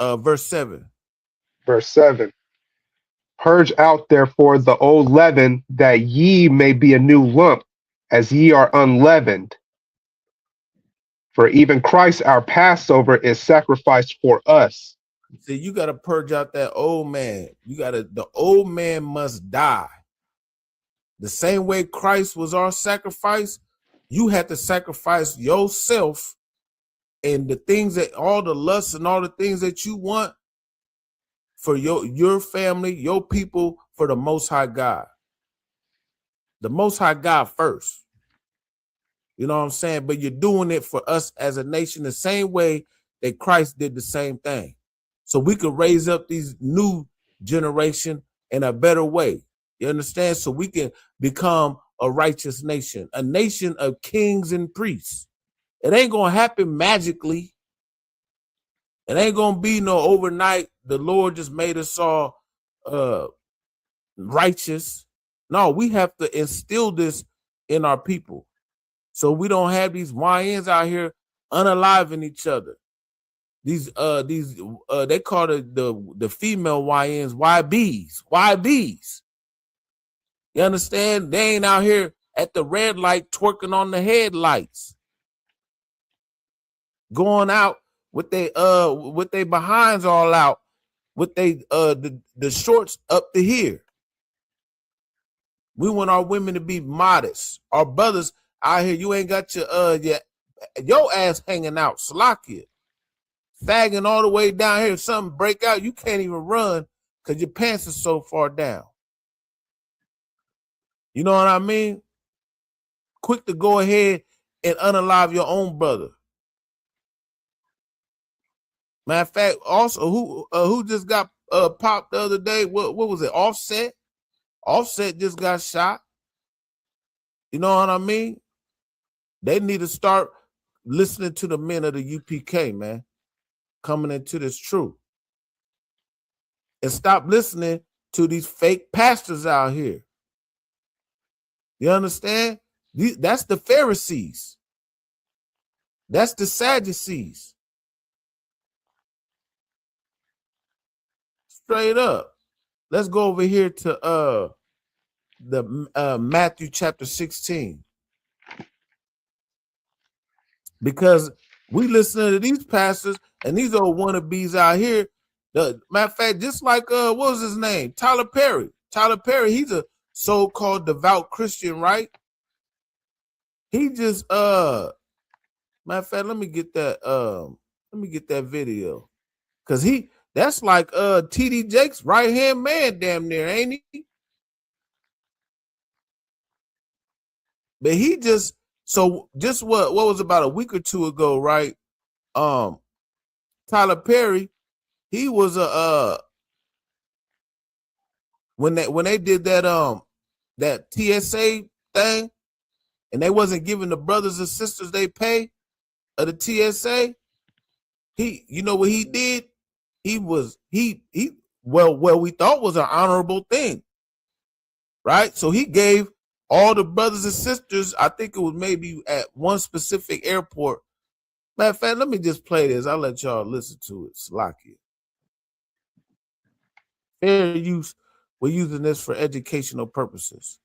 O: Verse 7.
M: Verse 7. Purge out therefore the old leaven, that ye may be a new lump, as ye are unleavened. For even Christ our Passover is sacrificed for us.
O: See, you got to purge out that old man. The old man must die. The same way Christ was our sacrifice, you have to sacrifice yourself and the things that all the lusts and all the things that you want for your family, your people, for the Most High God. The Most High God first. You know what I'm saying? But you're doing it for us as a nation the same way that Christ did the same thing. So we could raise up these new generation in a better way. You understand? So we can become a righteous nation, a nation of kings and priests. It ain't going to happen magically. It ain't going to be no overnight. The Lord just made us all righteous. No, we have to instill this in our people. So we don't have these YNs out here unaliving each other. These they call it the female YNs YBs. You understand? They ain't out here at the red light twerking on the headlights, going out with they behinds all out, with they the shorts up to here. We want our women to be modest. Our brothers out here, you ain't got your ass hanging out, Salakia. sagging all the way down here. If something break out, you can't even run because your pants are so far down. You know what I mean? Quick to go ahead and unalive your own brother. Matter of fact, also who just got popped the other day? What was it? Offset. Offset just got shot. You know what I mean? They need to start listening to the men of the UPK, man, coming into this truth. And stop listening to these fake pastors out here. You understand? That's the Pharisees. That's the Sadducees. Straight up. Let's go over here to the Matthew chapter 16. Because we listen to these pastors and these old wannabes out here. Matter of fact, just like what was his name? Tyler Perry. Tyler Perry, he's a so-called devout Christian, right? He just matter of fact, let me get that video. Cause that's like TD Jake's right-hand man damn near, ain't he? But he just what was about a week or two ago, right? Tyler Perry, he was when they did that TSA thing, and they wasn't giving the brothers and sisters they pay of the TSA. You know what he did? He what we thought was an honorable thing, right? So he gave all the brothers and sisters, I think it was maybe at one specific airport. Matter of fact, let me just play this. I'll let y'all listen to it. Slocky. Fair use. We're using this for educational purposes.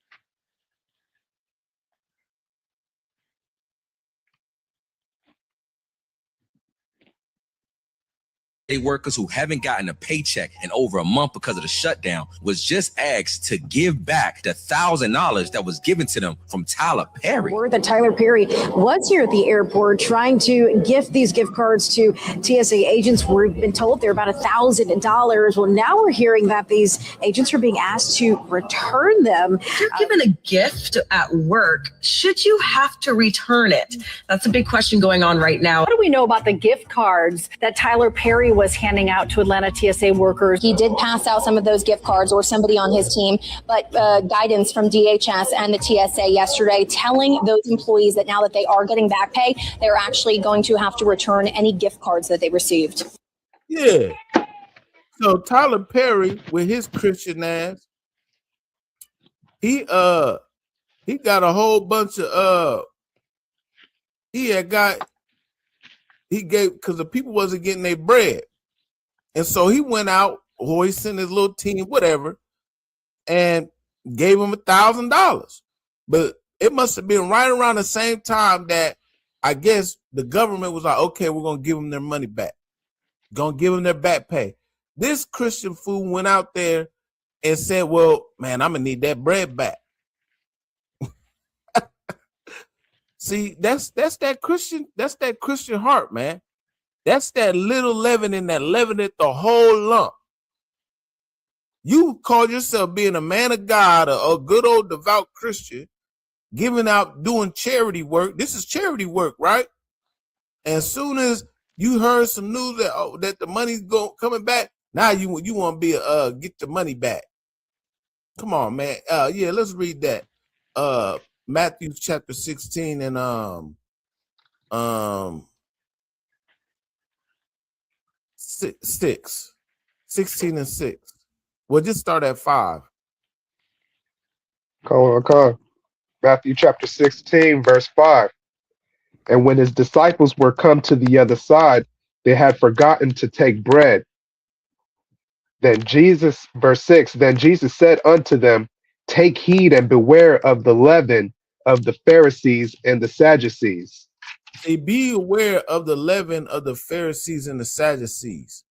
R: Workers who haven't gotten a paycheck in over a month because of the shutdown was just asked to give back the $1,000 that was given to them from Tyler Perry.
S: Word that Tyler Perry was here at the airport trying to gift these gift cards to TSA agents. We've been told they're about $1,000. Well, now we're hearing that these agents are being asked to return them.
T: If you're given a gift at work, should you have to return it? That's a big question going on right now.
S: What do we know about the gift cards that Tyler Perry was handing out to Atlanta TSA workers?
U: He did pass out some of those gift cards, or somebody on his team, but guidance from DHS and the TSA yesterday telling those employees that now that they are getting back pay, they're actually going to have to return any gift cards that they received.
O: Yeah. So Tyler Perry, with his Christian ass, he got a whole bunch of he gave, because the people wasn't getting their bread. And so he went out, hoisting his little team, whatever, and gave him $1,000. But it must have been right around the same time that I guess the government was like, okay, we're going to give them their money back. Going to give them their back pay. This Christian fool went out there and said, well, man, I'm going to need that bread back. See, that's that Christian heart, man. That's that little leaven in that leaveneth the whole lump. You call yourself being a man of God, a good old devout Christian, giving out, doing charity work. This is charity work, right? And as soon as you heard some news that the money's coming back, now you want to be get the money back. Come on, man. Yeah, let's read that. Matthew chapter 16 and 16 and 6. We'll just start at 5.
M: Come on. Matthew chapter 16, verse 5. And when his disciples were come to the other side, they had forgotten to take bread. Then Jesus, verse 6, then Jesus said unto them, take heed and beware of the leaven of the Pharisees and the Sadducees.
O: See, be aware of the leaven of the Pharisees and the Sadducees.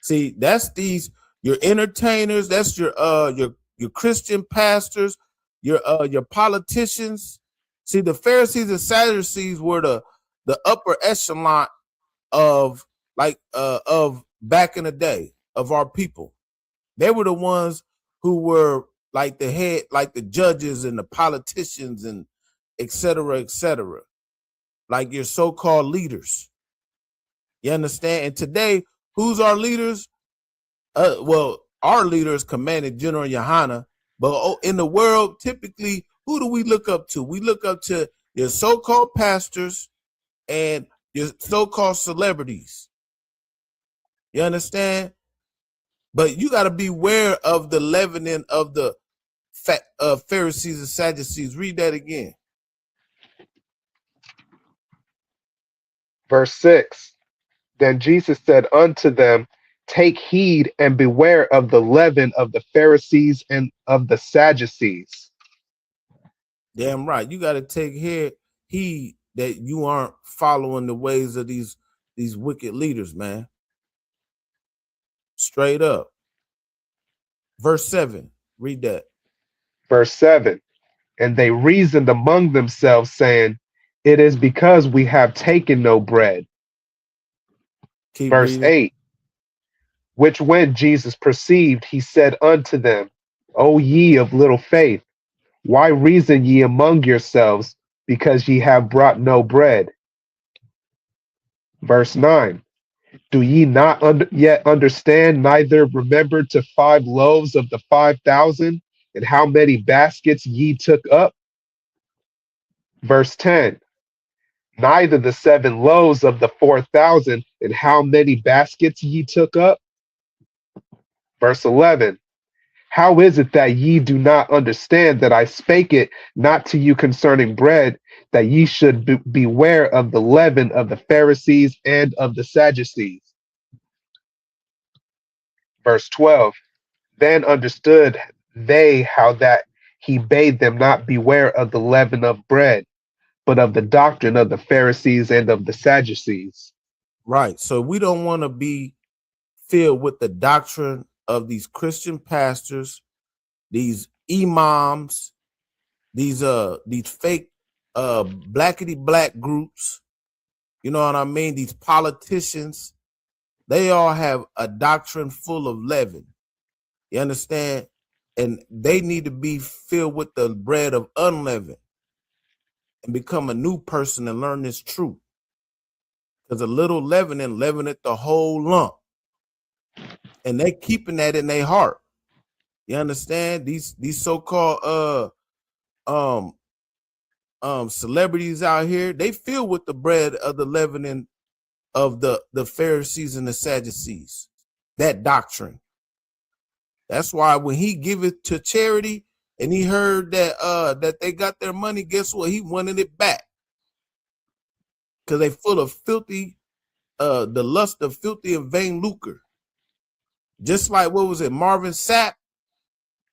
O: See, that's your entertainers, that's your Christian pastors, your politicians. See, the Pharisees and Sadducees were the upper echelon of like of back in the day of our people. They were the ones who were like the head, like the judges and the politicians and et cetera, like your so-called leaders. You understand? And today, who's our leaders? Well, our leader is Commander General Yohana, but in the world, typically, who do we look up to? We look up to your so-called pastors and your so-called celebrities. You understand? But you got to be aware of the leavening of the Pharisees and Sadducees. Read that again.
M: Verse 6. Then Jesus said unto them, take heed and beware of the leaven of the Pharisees and of the Sadducees.
O: Damn right. You got to take heed that you aren't following the ways of these wicked leaders, man. Straight up. Verse 7. Read that.
M: Verse 7. And they reasoned among themselves, saying, it is because we have taken no bread.
O: Keep
M: Verse
O: reading.
M: 8. Which when Jesus perceived, he said unto them, O ye of little faith, why reason ye among yourselves, because ye have brought no bread? Verse 9. Do ye not yet understand, neither remember to 5 loaves of the 5,000, and how many baskets ye took up? Verse 10. Neither the 7 loaves of the 4,000, and how many baskets ye took up? Verse 11. How is it that ye do not understand that I spake it not to you concerning bread, that ye should beware of the leaven of the Pharisees and of the Sadducees? Verse 12. Then understood they how that he bade them not beware of the leaven of bread, but of the doctrine of the Pharisees and of the Sadducees.
O: Right. So we don't want to be filled with the doctrine of these Christian pastors, these imams, these fake blackety black groups. You know what I mean? These politicians, they all have a doctrine full of leaven. You understand? And they need to be filled with the bread of unleavened and become a new person and learn this truth. Because a little leavening leaveneth the whole lump. And they keeping that in their heart. You understand? These so-called celebrities out here, they filled with the bread of the leavening of the Pharisees and the Sadducees. That doctrine. That's why when he give it to charity and he heard that they got their money, guess what? He wanted it back. Because they full of filthy, the lust of filthy and vain lucre. Just like, what was it, Marvin Sapp?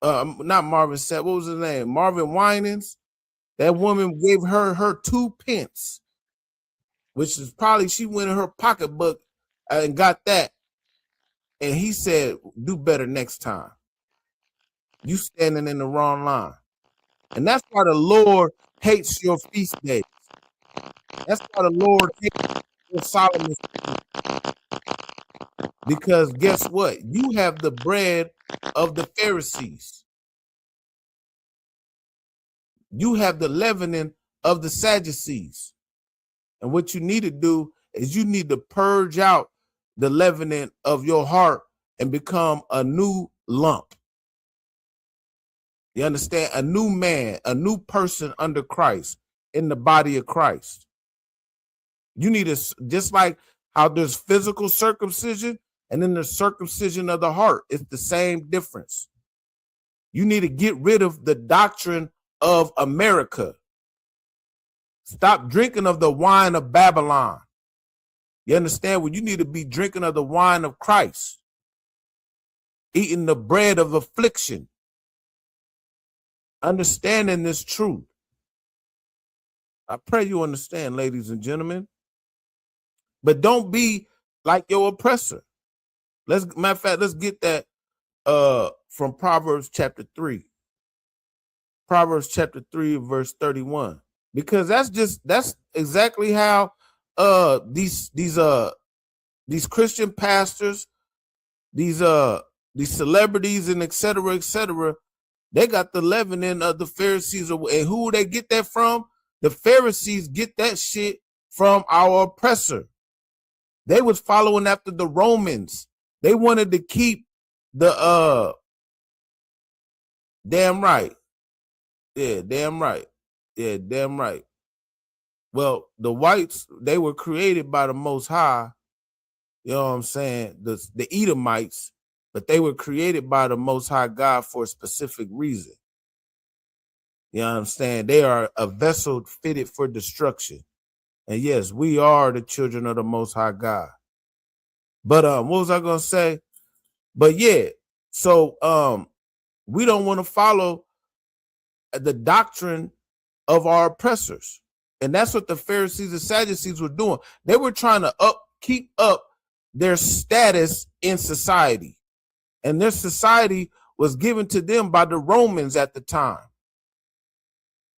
O: Not Marvin Sapp, what was his name? Marvin Winans. That woman gave her 2 pence, which is probably, she went in her pocketbook and got that. And he said, do better next time. You standing in the wrong line. And that's why the Lord hates your feast days. That's why the Lord hates your Solomon's feast. Because guess what? You have the bread of the Pharisees. You have the leavening of the Sadducees. And what you need to do is you need to purge out the leavening of your heart and become a new lump. You understand? A new man, a new person under Christ, in the body of Christ. You need to, just like how there's physical circumcision and then the circumcision of the heart. It's the same difference. You need to get rid of the doctrine of America. Stop drinking of the wine of Babylon. You understand? When you need to be drinking of the wine of Christ, eating the bread of affliction, understanding this truth. I pray you understand, ladies and gentlemen. But don't be like your oppressor. Matter of fact, let's get that from Proverbs chapter 3. Proverbs chapter 3, verse 31. Because that's exactly how these these Christian pastors, these celebrities and et cetera, they got the leavening of the Pharisees. And who they get that from? The Pharisees get that shit from our oppressor. They was following after the Romans. They wanted to keep the damn right. Yeah, damn right. Yeah, damn right. Well, the whites, they were created by the Most High. You know what I'm saying? The Edomites, but they were created by the Most High God for a specific reason. You know what I'm saying? They are a vessel fitted for destruction. And yes, we are the children of the Most High God. But what was I gonna say? But yeah, so we don't want to follow the doctrine of our oppressors. And that's what the Pharisees and Sadducees were doing. They were trying to keep up their status in society. And their society was given to them by the Romans at the time.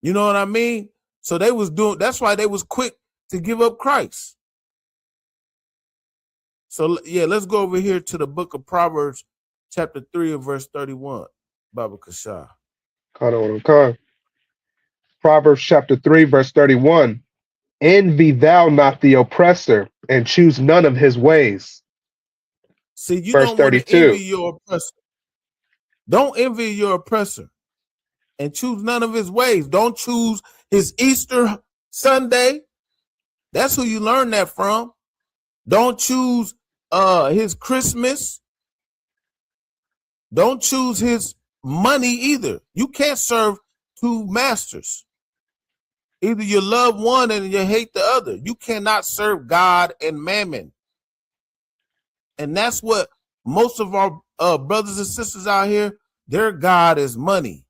O: You know what I mean? So they was doing, that's why they was quick to give up Christ. So yeah, let's go over here to the book of Proverbs, chapter 3 and verse 31. Baba Kasha.
M: Okay. Proverbs chapter 3, verse 31. Envy thou not the oppressor, and choose none of his ways.
O: See, you
M: verse
O: don't want to
M: 32.
O: envy your oppressor. Don't envy your oppressor and choose none of his ways. Don't choose his Easter Sunday. That's who you learn that from. Don't choose his Christmas. Don't choose his money either. You can't serve two masters. Either you love one and you hate the other. You cannot serve God and mammon. And that's what most of our brothers and sisters out here, their God is money.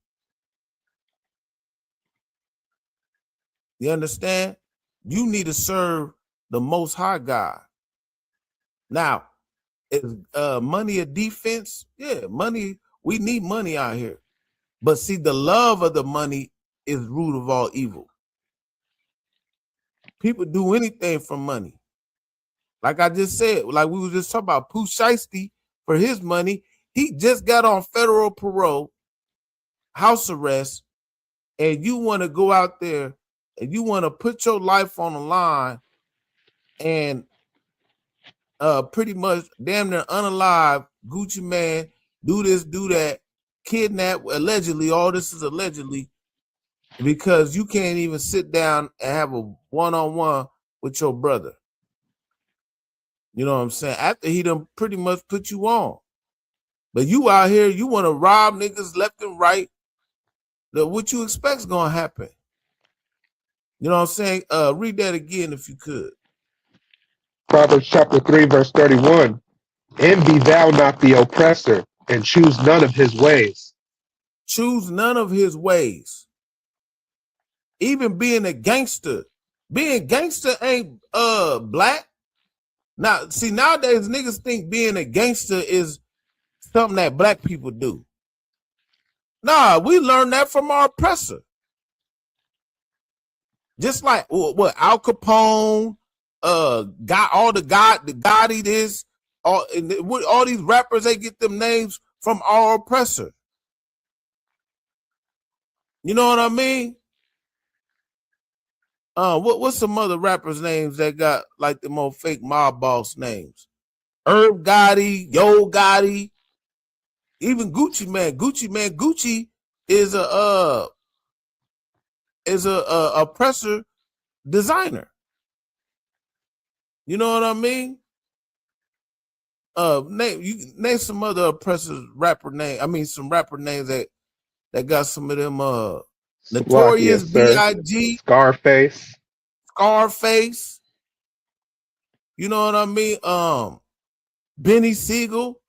O: You understand? You need to serve the Most High God. Now, is money a defense? Yeah, money, we need money out here. But see, the love of the money is root of all evil. People do anything for money. Like I just said, like we were just talking about Pooh Shiesty for his money. He just got on federal parole, house arrest, and you want to go out there and you want to put your life on the line and pretty much damn near unalive Gucci man, do this, do that, kidnap, allegedly, all this is allegedly, because you can't even sit down and have a one-on-one with your brother. You know what I'm saying? After he done pretty much put you on. But you out here, you want to rob niggas left and right. What you expect's gonna happen? You know what I'm saying? Read that again if you could.
M: Proverbs chapter 3, verse 31. Envy thou not the oppressor, and choose none of his ways.
O: Choose none of his ways. Even being a gangster. Being gangster ain't black. Now, see, nowadays niggas think being a gangster is something that black people do. Nah, we learned that from our oppressor. Just like what Al Capone, got all the Gotti this, all these rappers, they get them names from our oppressor. You know what I mean? What's some other rappers' names that got like the more fake mob boss names? Herb Gotti, Yo Gotti, even Gucci Man. Gucci is a oppressor designer. You know what I mean? Name some other oppressors rapper name. I mean some rapper names that got some of them Notorious B.I.G.
M: Scarface.
O: You know what I mean? Benny Siegel.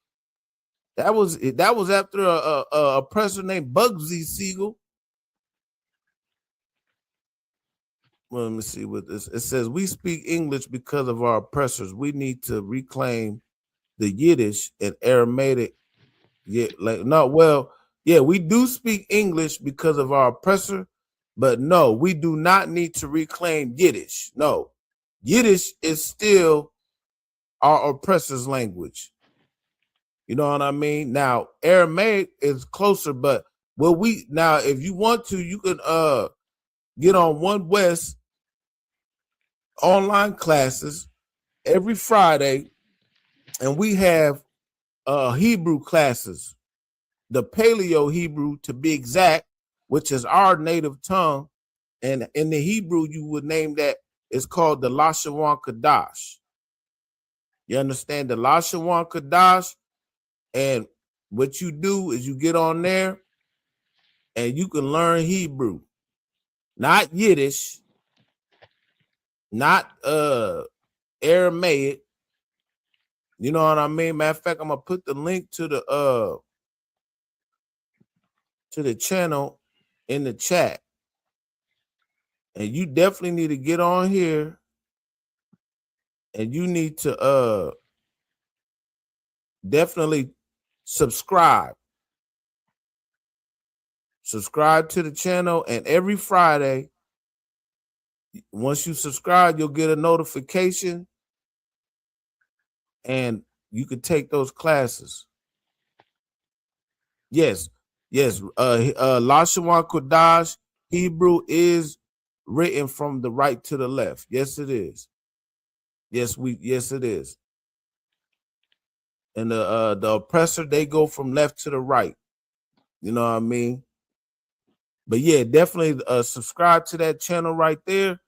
O: That was after a oppressor named Bugsy Siegel. Well, let me see what this. It says we speak English because of our oppressors. We need to reclaim the Yiddish and Aramaic. Yeah, we do speak English because of our oppressor, but no, we do not need to reclaim Yiddish. No, Yiddish is still our oppressor's language. You know what I mean? Now, Aramaic is closer, but now if you want to, you can get on One West online classes every Friday, and we have Hebrew classes, the Paleo Hebrew to be exact, which is our native tongue. And in the Hebrew, you would name that, it's called the Lashawan Kadash. You understand? The Lashawan Kadash. And what you do is you get on there and you can learn Hebrew, not Yiddish, not Aramaic. You know what I mean? Matter of fact, I'm gonna put the link to the channel in the chat. And you definitely need to get on here and you need to definitely subscribe. Subscribe to the channel, and every Friday, once you subscribe, you'll get a notification and you can take those classes. Yes. Lashawan Kodash Hebrew is written from the right to the left. Yes, it is. Yes, it is. And the oppressor, they go from left to the right. You know what I mean? But yeah, definitely subscribe to that channel right there.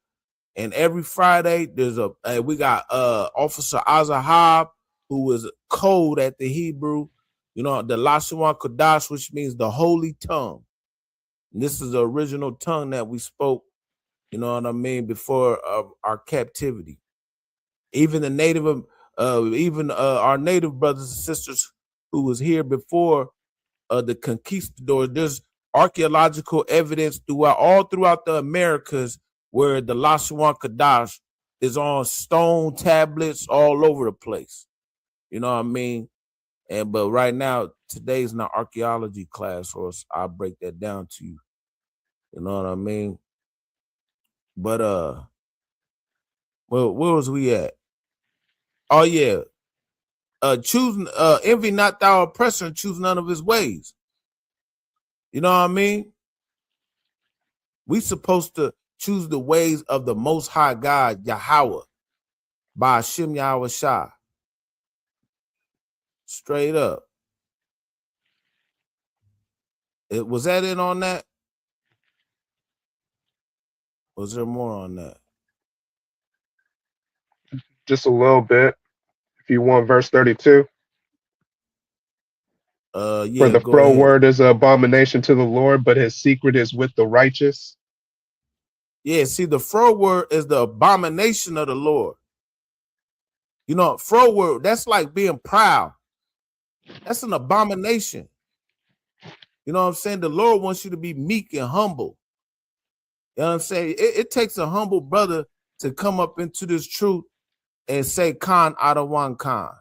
O: And every Friday, we got Officer Azahab, who is code at the Hebrew, you know, the Lashawan Kodash, which means the holy tongue. And this is the original tongue that we spoke, you know what I mean, before our captivity. Even the native, our native brothers and sisters who was here before the conquistadors, there's archaeological evidence all throughout the Americas where the Lashawan Kodash is on stone tablets all over the place. You know what I mean? But right now, today's not archaeology class, or I'll break that down to you. You know what I mean? But where was we at? Oh yeah. Envy not thou oppressor and choose none of his ways. You know what I mean? We supposed to choose the ways of the Most High God, Yahweh, by Hashem Yahweh Shah. Straight up. Was that it on that? Was there more on that?
M: Just a little bit. If you want verse 32.
O: Yeah,
M: for the
O: go ahead.
M: word is an abomination to the Lord, but his secret is with the righteous.
O: Yeah, see, the word is the abomination of the Lord. You know, word, that's like being proud. That's an abomination. You know what I'm saying? The Lord wants you to be meek and humble. You know what I'm saying? It takes a humble brother to come up into this truth and say Khan out of one Khan.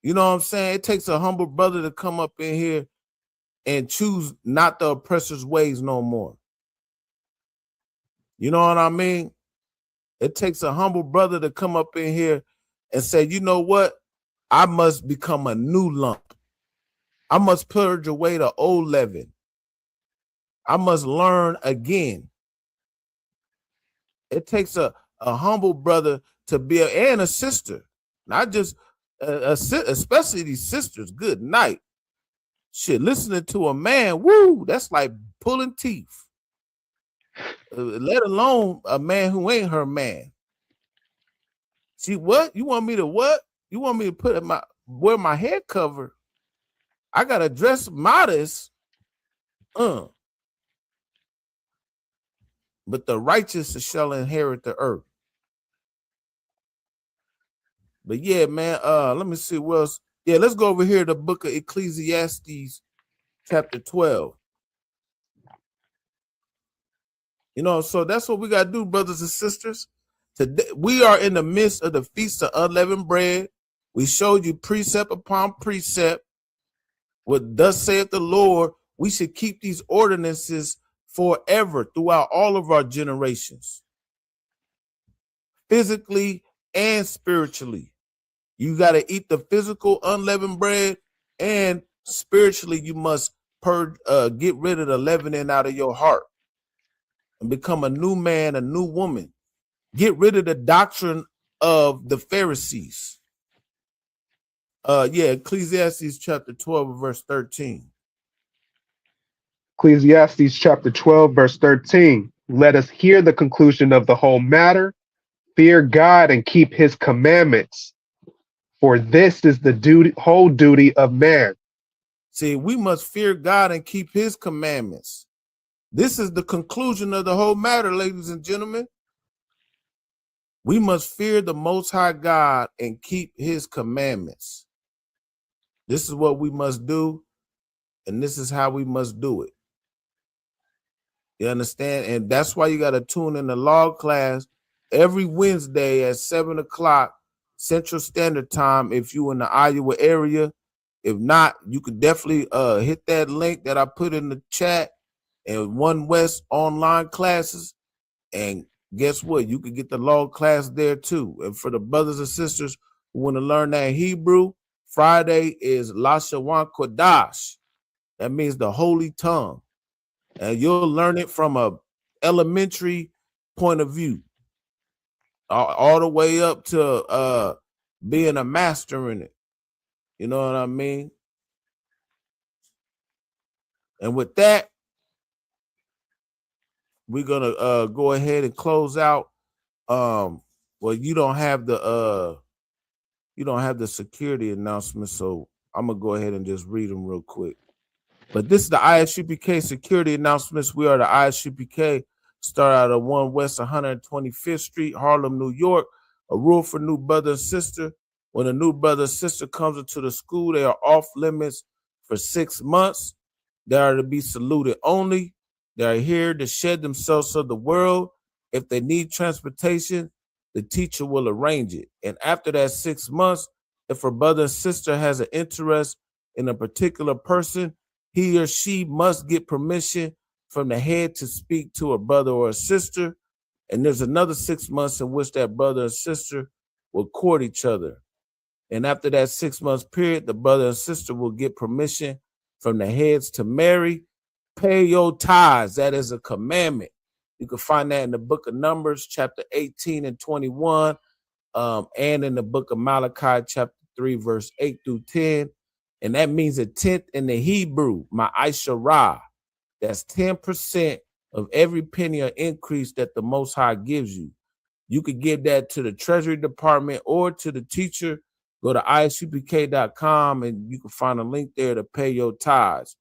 O: You know what I'm saying? It takes a humble brother to come up in here and choose not the oppressor's ways no more. You know what I mean? It takes a humble brother to come up in here and say, you know what? I must become a new lump. I must purge away the old leaven. I must learn again. It takes a humble brother to be and a sister, not just especially these sisters. Good night. Shit, listening to a man, woo, that's like pulling teeth. Let alone a man who ain't her man. See, what? You want me to what? You want me to wear my head cover? I gotta dress modest. But the righteous shall inherit the earth. But yeah, man, let me see what else. Yeah, let's go over here to the book of Ecclesiastes, chapter 12. You know, so that's what we got to do, brothers and sisters. Today, we are in the midst of the Feast of Unleavened Bread. We showed you precept upon precept. What thus saith the Lord, we should keep these ordinances forever throughout all of our generations, physically and spiritually. You got to eat the physical unleavened bread, and spiritually you must get rid of the leavening out of your heart and become a new man, a new woman. Get rid of the doctrine of the Pharisees. Ecclesiastes chapter 12, verse 13.
M: Ecclesiastes chapter 12, verse 13. Let us hear the conclusion of the whole matter. Fear God and keep his commandments, for this is the whole duty of man.
O: See, we must fear God and keep his commandments. This is the conclusion of the whole matter, ladies and gentlemen. We must fear the Most High God and keep his commandments. This is what we must do, and this is how we must do it. You understand? And that's why you got to tune in the law class every Wednesday at 7 o'clock Central Standard Time if you in the Iowa area. If not, you could definitely hit that link that I put in the chat and One West online classes. And guess what? You could get the law class there too. And for the brothers and sisters who want to learn that Hebrew, Friday is Lashawan Kodash. That means the holy tongue. And you'll learn it from a elementary point of view, all the way up to being a master in it. You know what I mean? And with that, we're gonna go ahead and close out. Well, you don't have the security announcement, so I'm gonna go ahead and just read them real quick. But this is the ISUPK security announcements. We are the ISUPK. Start out at 1 West 125th Street, Harlem, New York. A rule for new brother and sister. When a new brother and sister comes into the school, they are off limits for 6 months. They are to be saluted only. They are here to shed themselves to the world. If they need transportation, the teacher will arrange it. And after that 6 months, if a brother and sister has an interest in a particular person, he or she must get permission from the head to speak to a brother or a sister. And there's another 6 months in which that brother and sister will court each other. And after that 6 months period, the brother and sister will get permission from the heads to marry. Pay your tithes. That is a commandment. You can find that in the book of Numbers, chapter 18 and 21, and in the book of Malachi, chapter 3, verse 8 through 10. And that means a tenth in the Hebrew, ma'asharah. That's 10% of every penny or increase that the Most High gives you. You could give that to the Treasury Department or to the teacher. Go to isupk.com and you can find a link there to pay your tithes.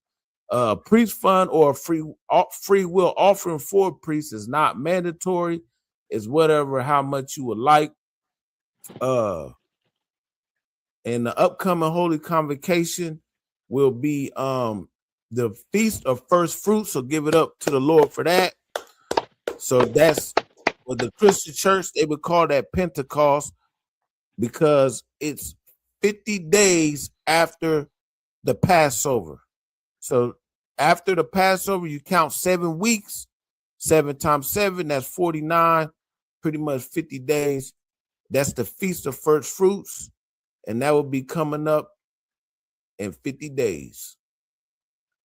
O: Priest fund or a free will offering for a priest is not mandatory. It's whatever, how much you would like. And the upcoming Holy Convocation will be the Feast of First Fruits. So give it up to the Lord for that. So that's what the Christian church, they would call that Pentecost, because it's 50 days after the Passover. So after the Passover, you count 7 weeks, 7 times 7, that's 49, pretty much 50 days. That's the Feast of First Fruits. And that will be coming up in 50 days.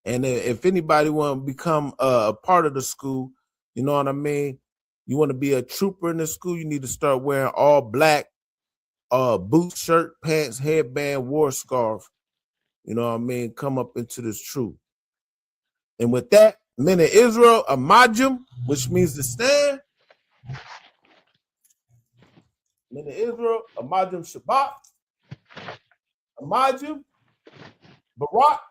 O: And if anybody want to become a part of the school, you know what I mean? You want to be a trooper in the school, you need to start wearing all black, boots, shirt, pants, headband, war scarf. You know what I mean? Come up into this troop. And with that, men of Israel, a majum, which means to stand. Men of Israel, a majum Shabbat. Amajim, Barak,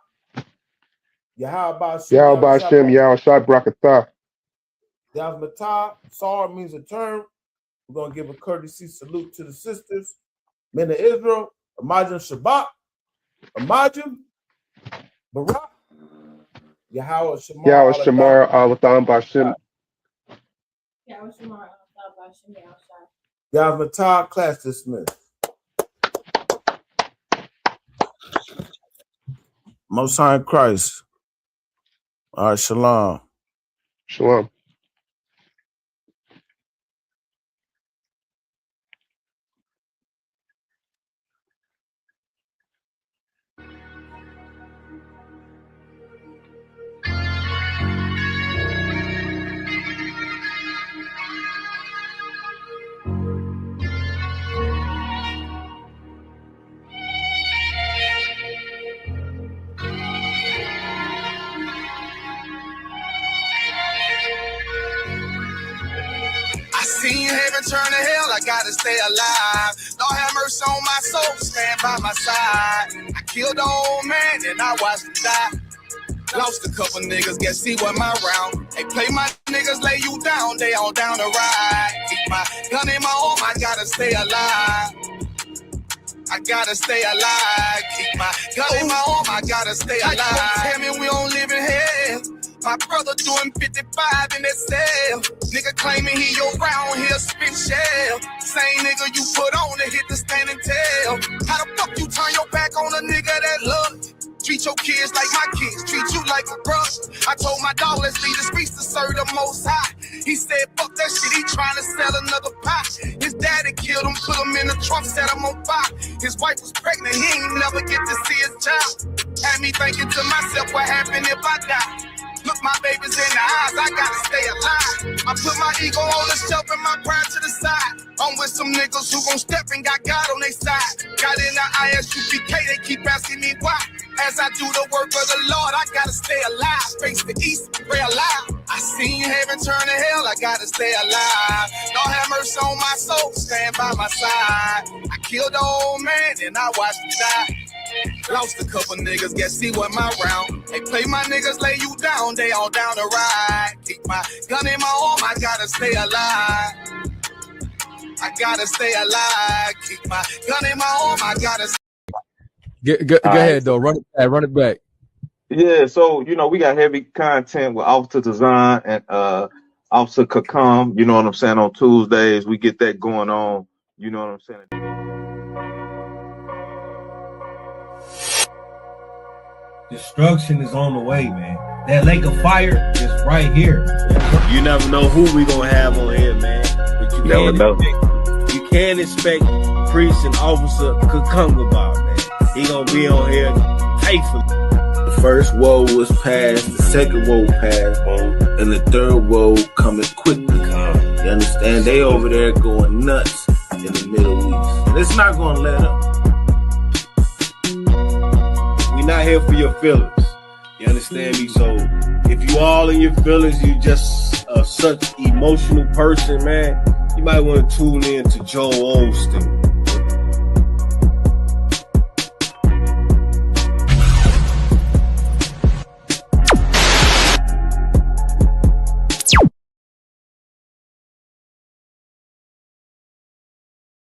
O: Yahweh
M: Hashem, Yahweh Shai Brakatah.
O: Yazmatah, Sar means a term. We're going to give a courtesy salute to the sisters. Men of Israel, Amajim Shabbat, Amajim, Barak, Yahweh
M: Shamar Alatham Bashem.
O: Yazmatah, class dismissed. Most High in Christ. All right, shalom.
M: Shalom.
I: seen heaven turn to hell, I gotta stay alive. Lord have mercy on my soul, stand by my side. I killed the old man and I watched him die. Lost a couple niggas, guess he wasn't my round. They play my niggas, lay you down, they all down to ride. Keep my gun in my arm, I gotta stay alive. I gotta stay alive. Keep my gun in my arm, I gotta stay alive. Tell me we don't live in hell. My brother doing 55 in that cell. Nigga claiming he your round here spin shell. Same nigga you put on to hit the stand and tell. How the fuck you turn your back on a nigga that love you? Treat your kids like my kids, treat you like a brother. I told my dog, let's leave the streets to serve the most high. He said, fuck that shit, he trying to sell another pot. His daddy killed him, put him in the trunk, set him on fire. His wife was pregnant, he ain't never get to see his child. Had me thinking to myself, what happened if I die? Look my babies in the eyes, I gotta stay alive. I put my ego on the shelf and my pride to the side. I'm with some niggas who gon' step and got God on their side. Got in the ISUPK, they keep asking me why. As I do the work of the Lord, I gotta stay alive. Face the east, pray alive. I seen heaven turn to hell, I gotta stay alive. Lord have mercy on my soul, stand by my side. I killed the old man and I watched him die. Lost a couple niggas, guess he wasn't my round. They play my niggas, lay you down, they all down to ride. Keep my gun in my arm, I gotta stay alive. I gotta stay alive. Keep my gun in my arm, I gotta stay.
A: Go ahead, though. Run it back.
V: Yeah, so, we got heavy content with Officer Design and Officer Kakam, you know what I'm saying, on Tuesdays. We get that going on, you know what I'm saying.
B: Destruction is on the way, man. That lake of fire is right here. You never know who we gonna have on here, man. But you never know. You can't expect Priest and Officer Kakungaba, man. He gonna be on here faithfully. The first woe was passed, the second woe passed, and the third woe coming quickly. You understand? They over there going nuts in the Middle East. And it's not gonna let up. Not here for your feelings. You understand me? So if you all in your feelings, you just such emotional person, man, you might want to tune in to Joel Osteen.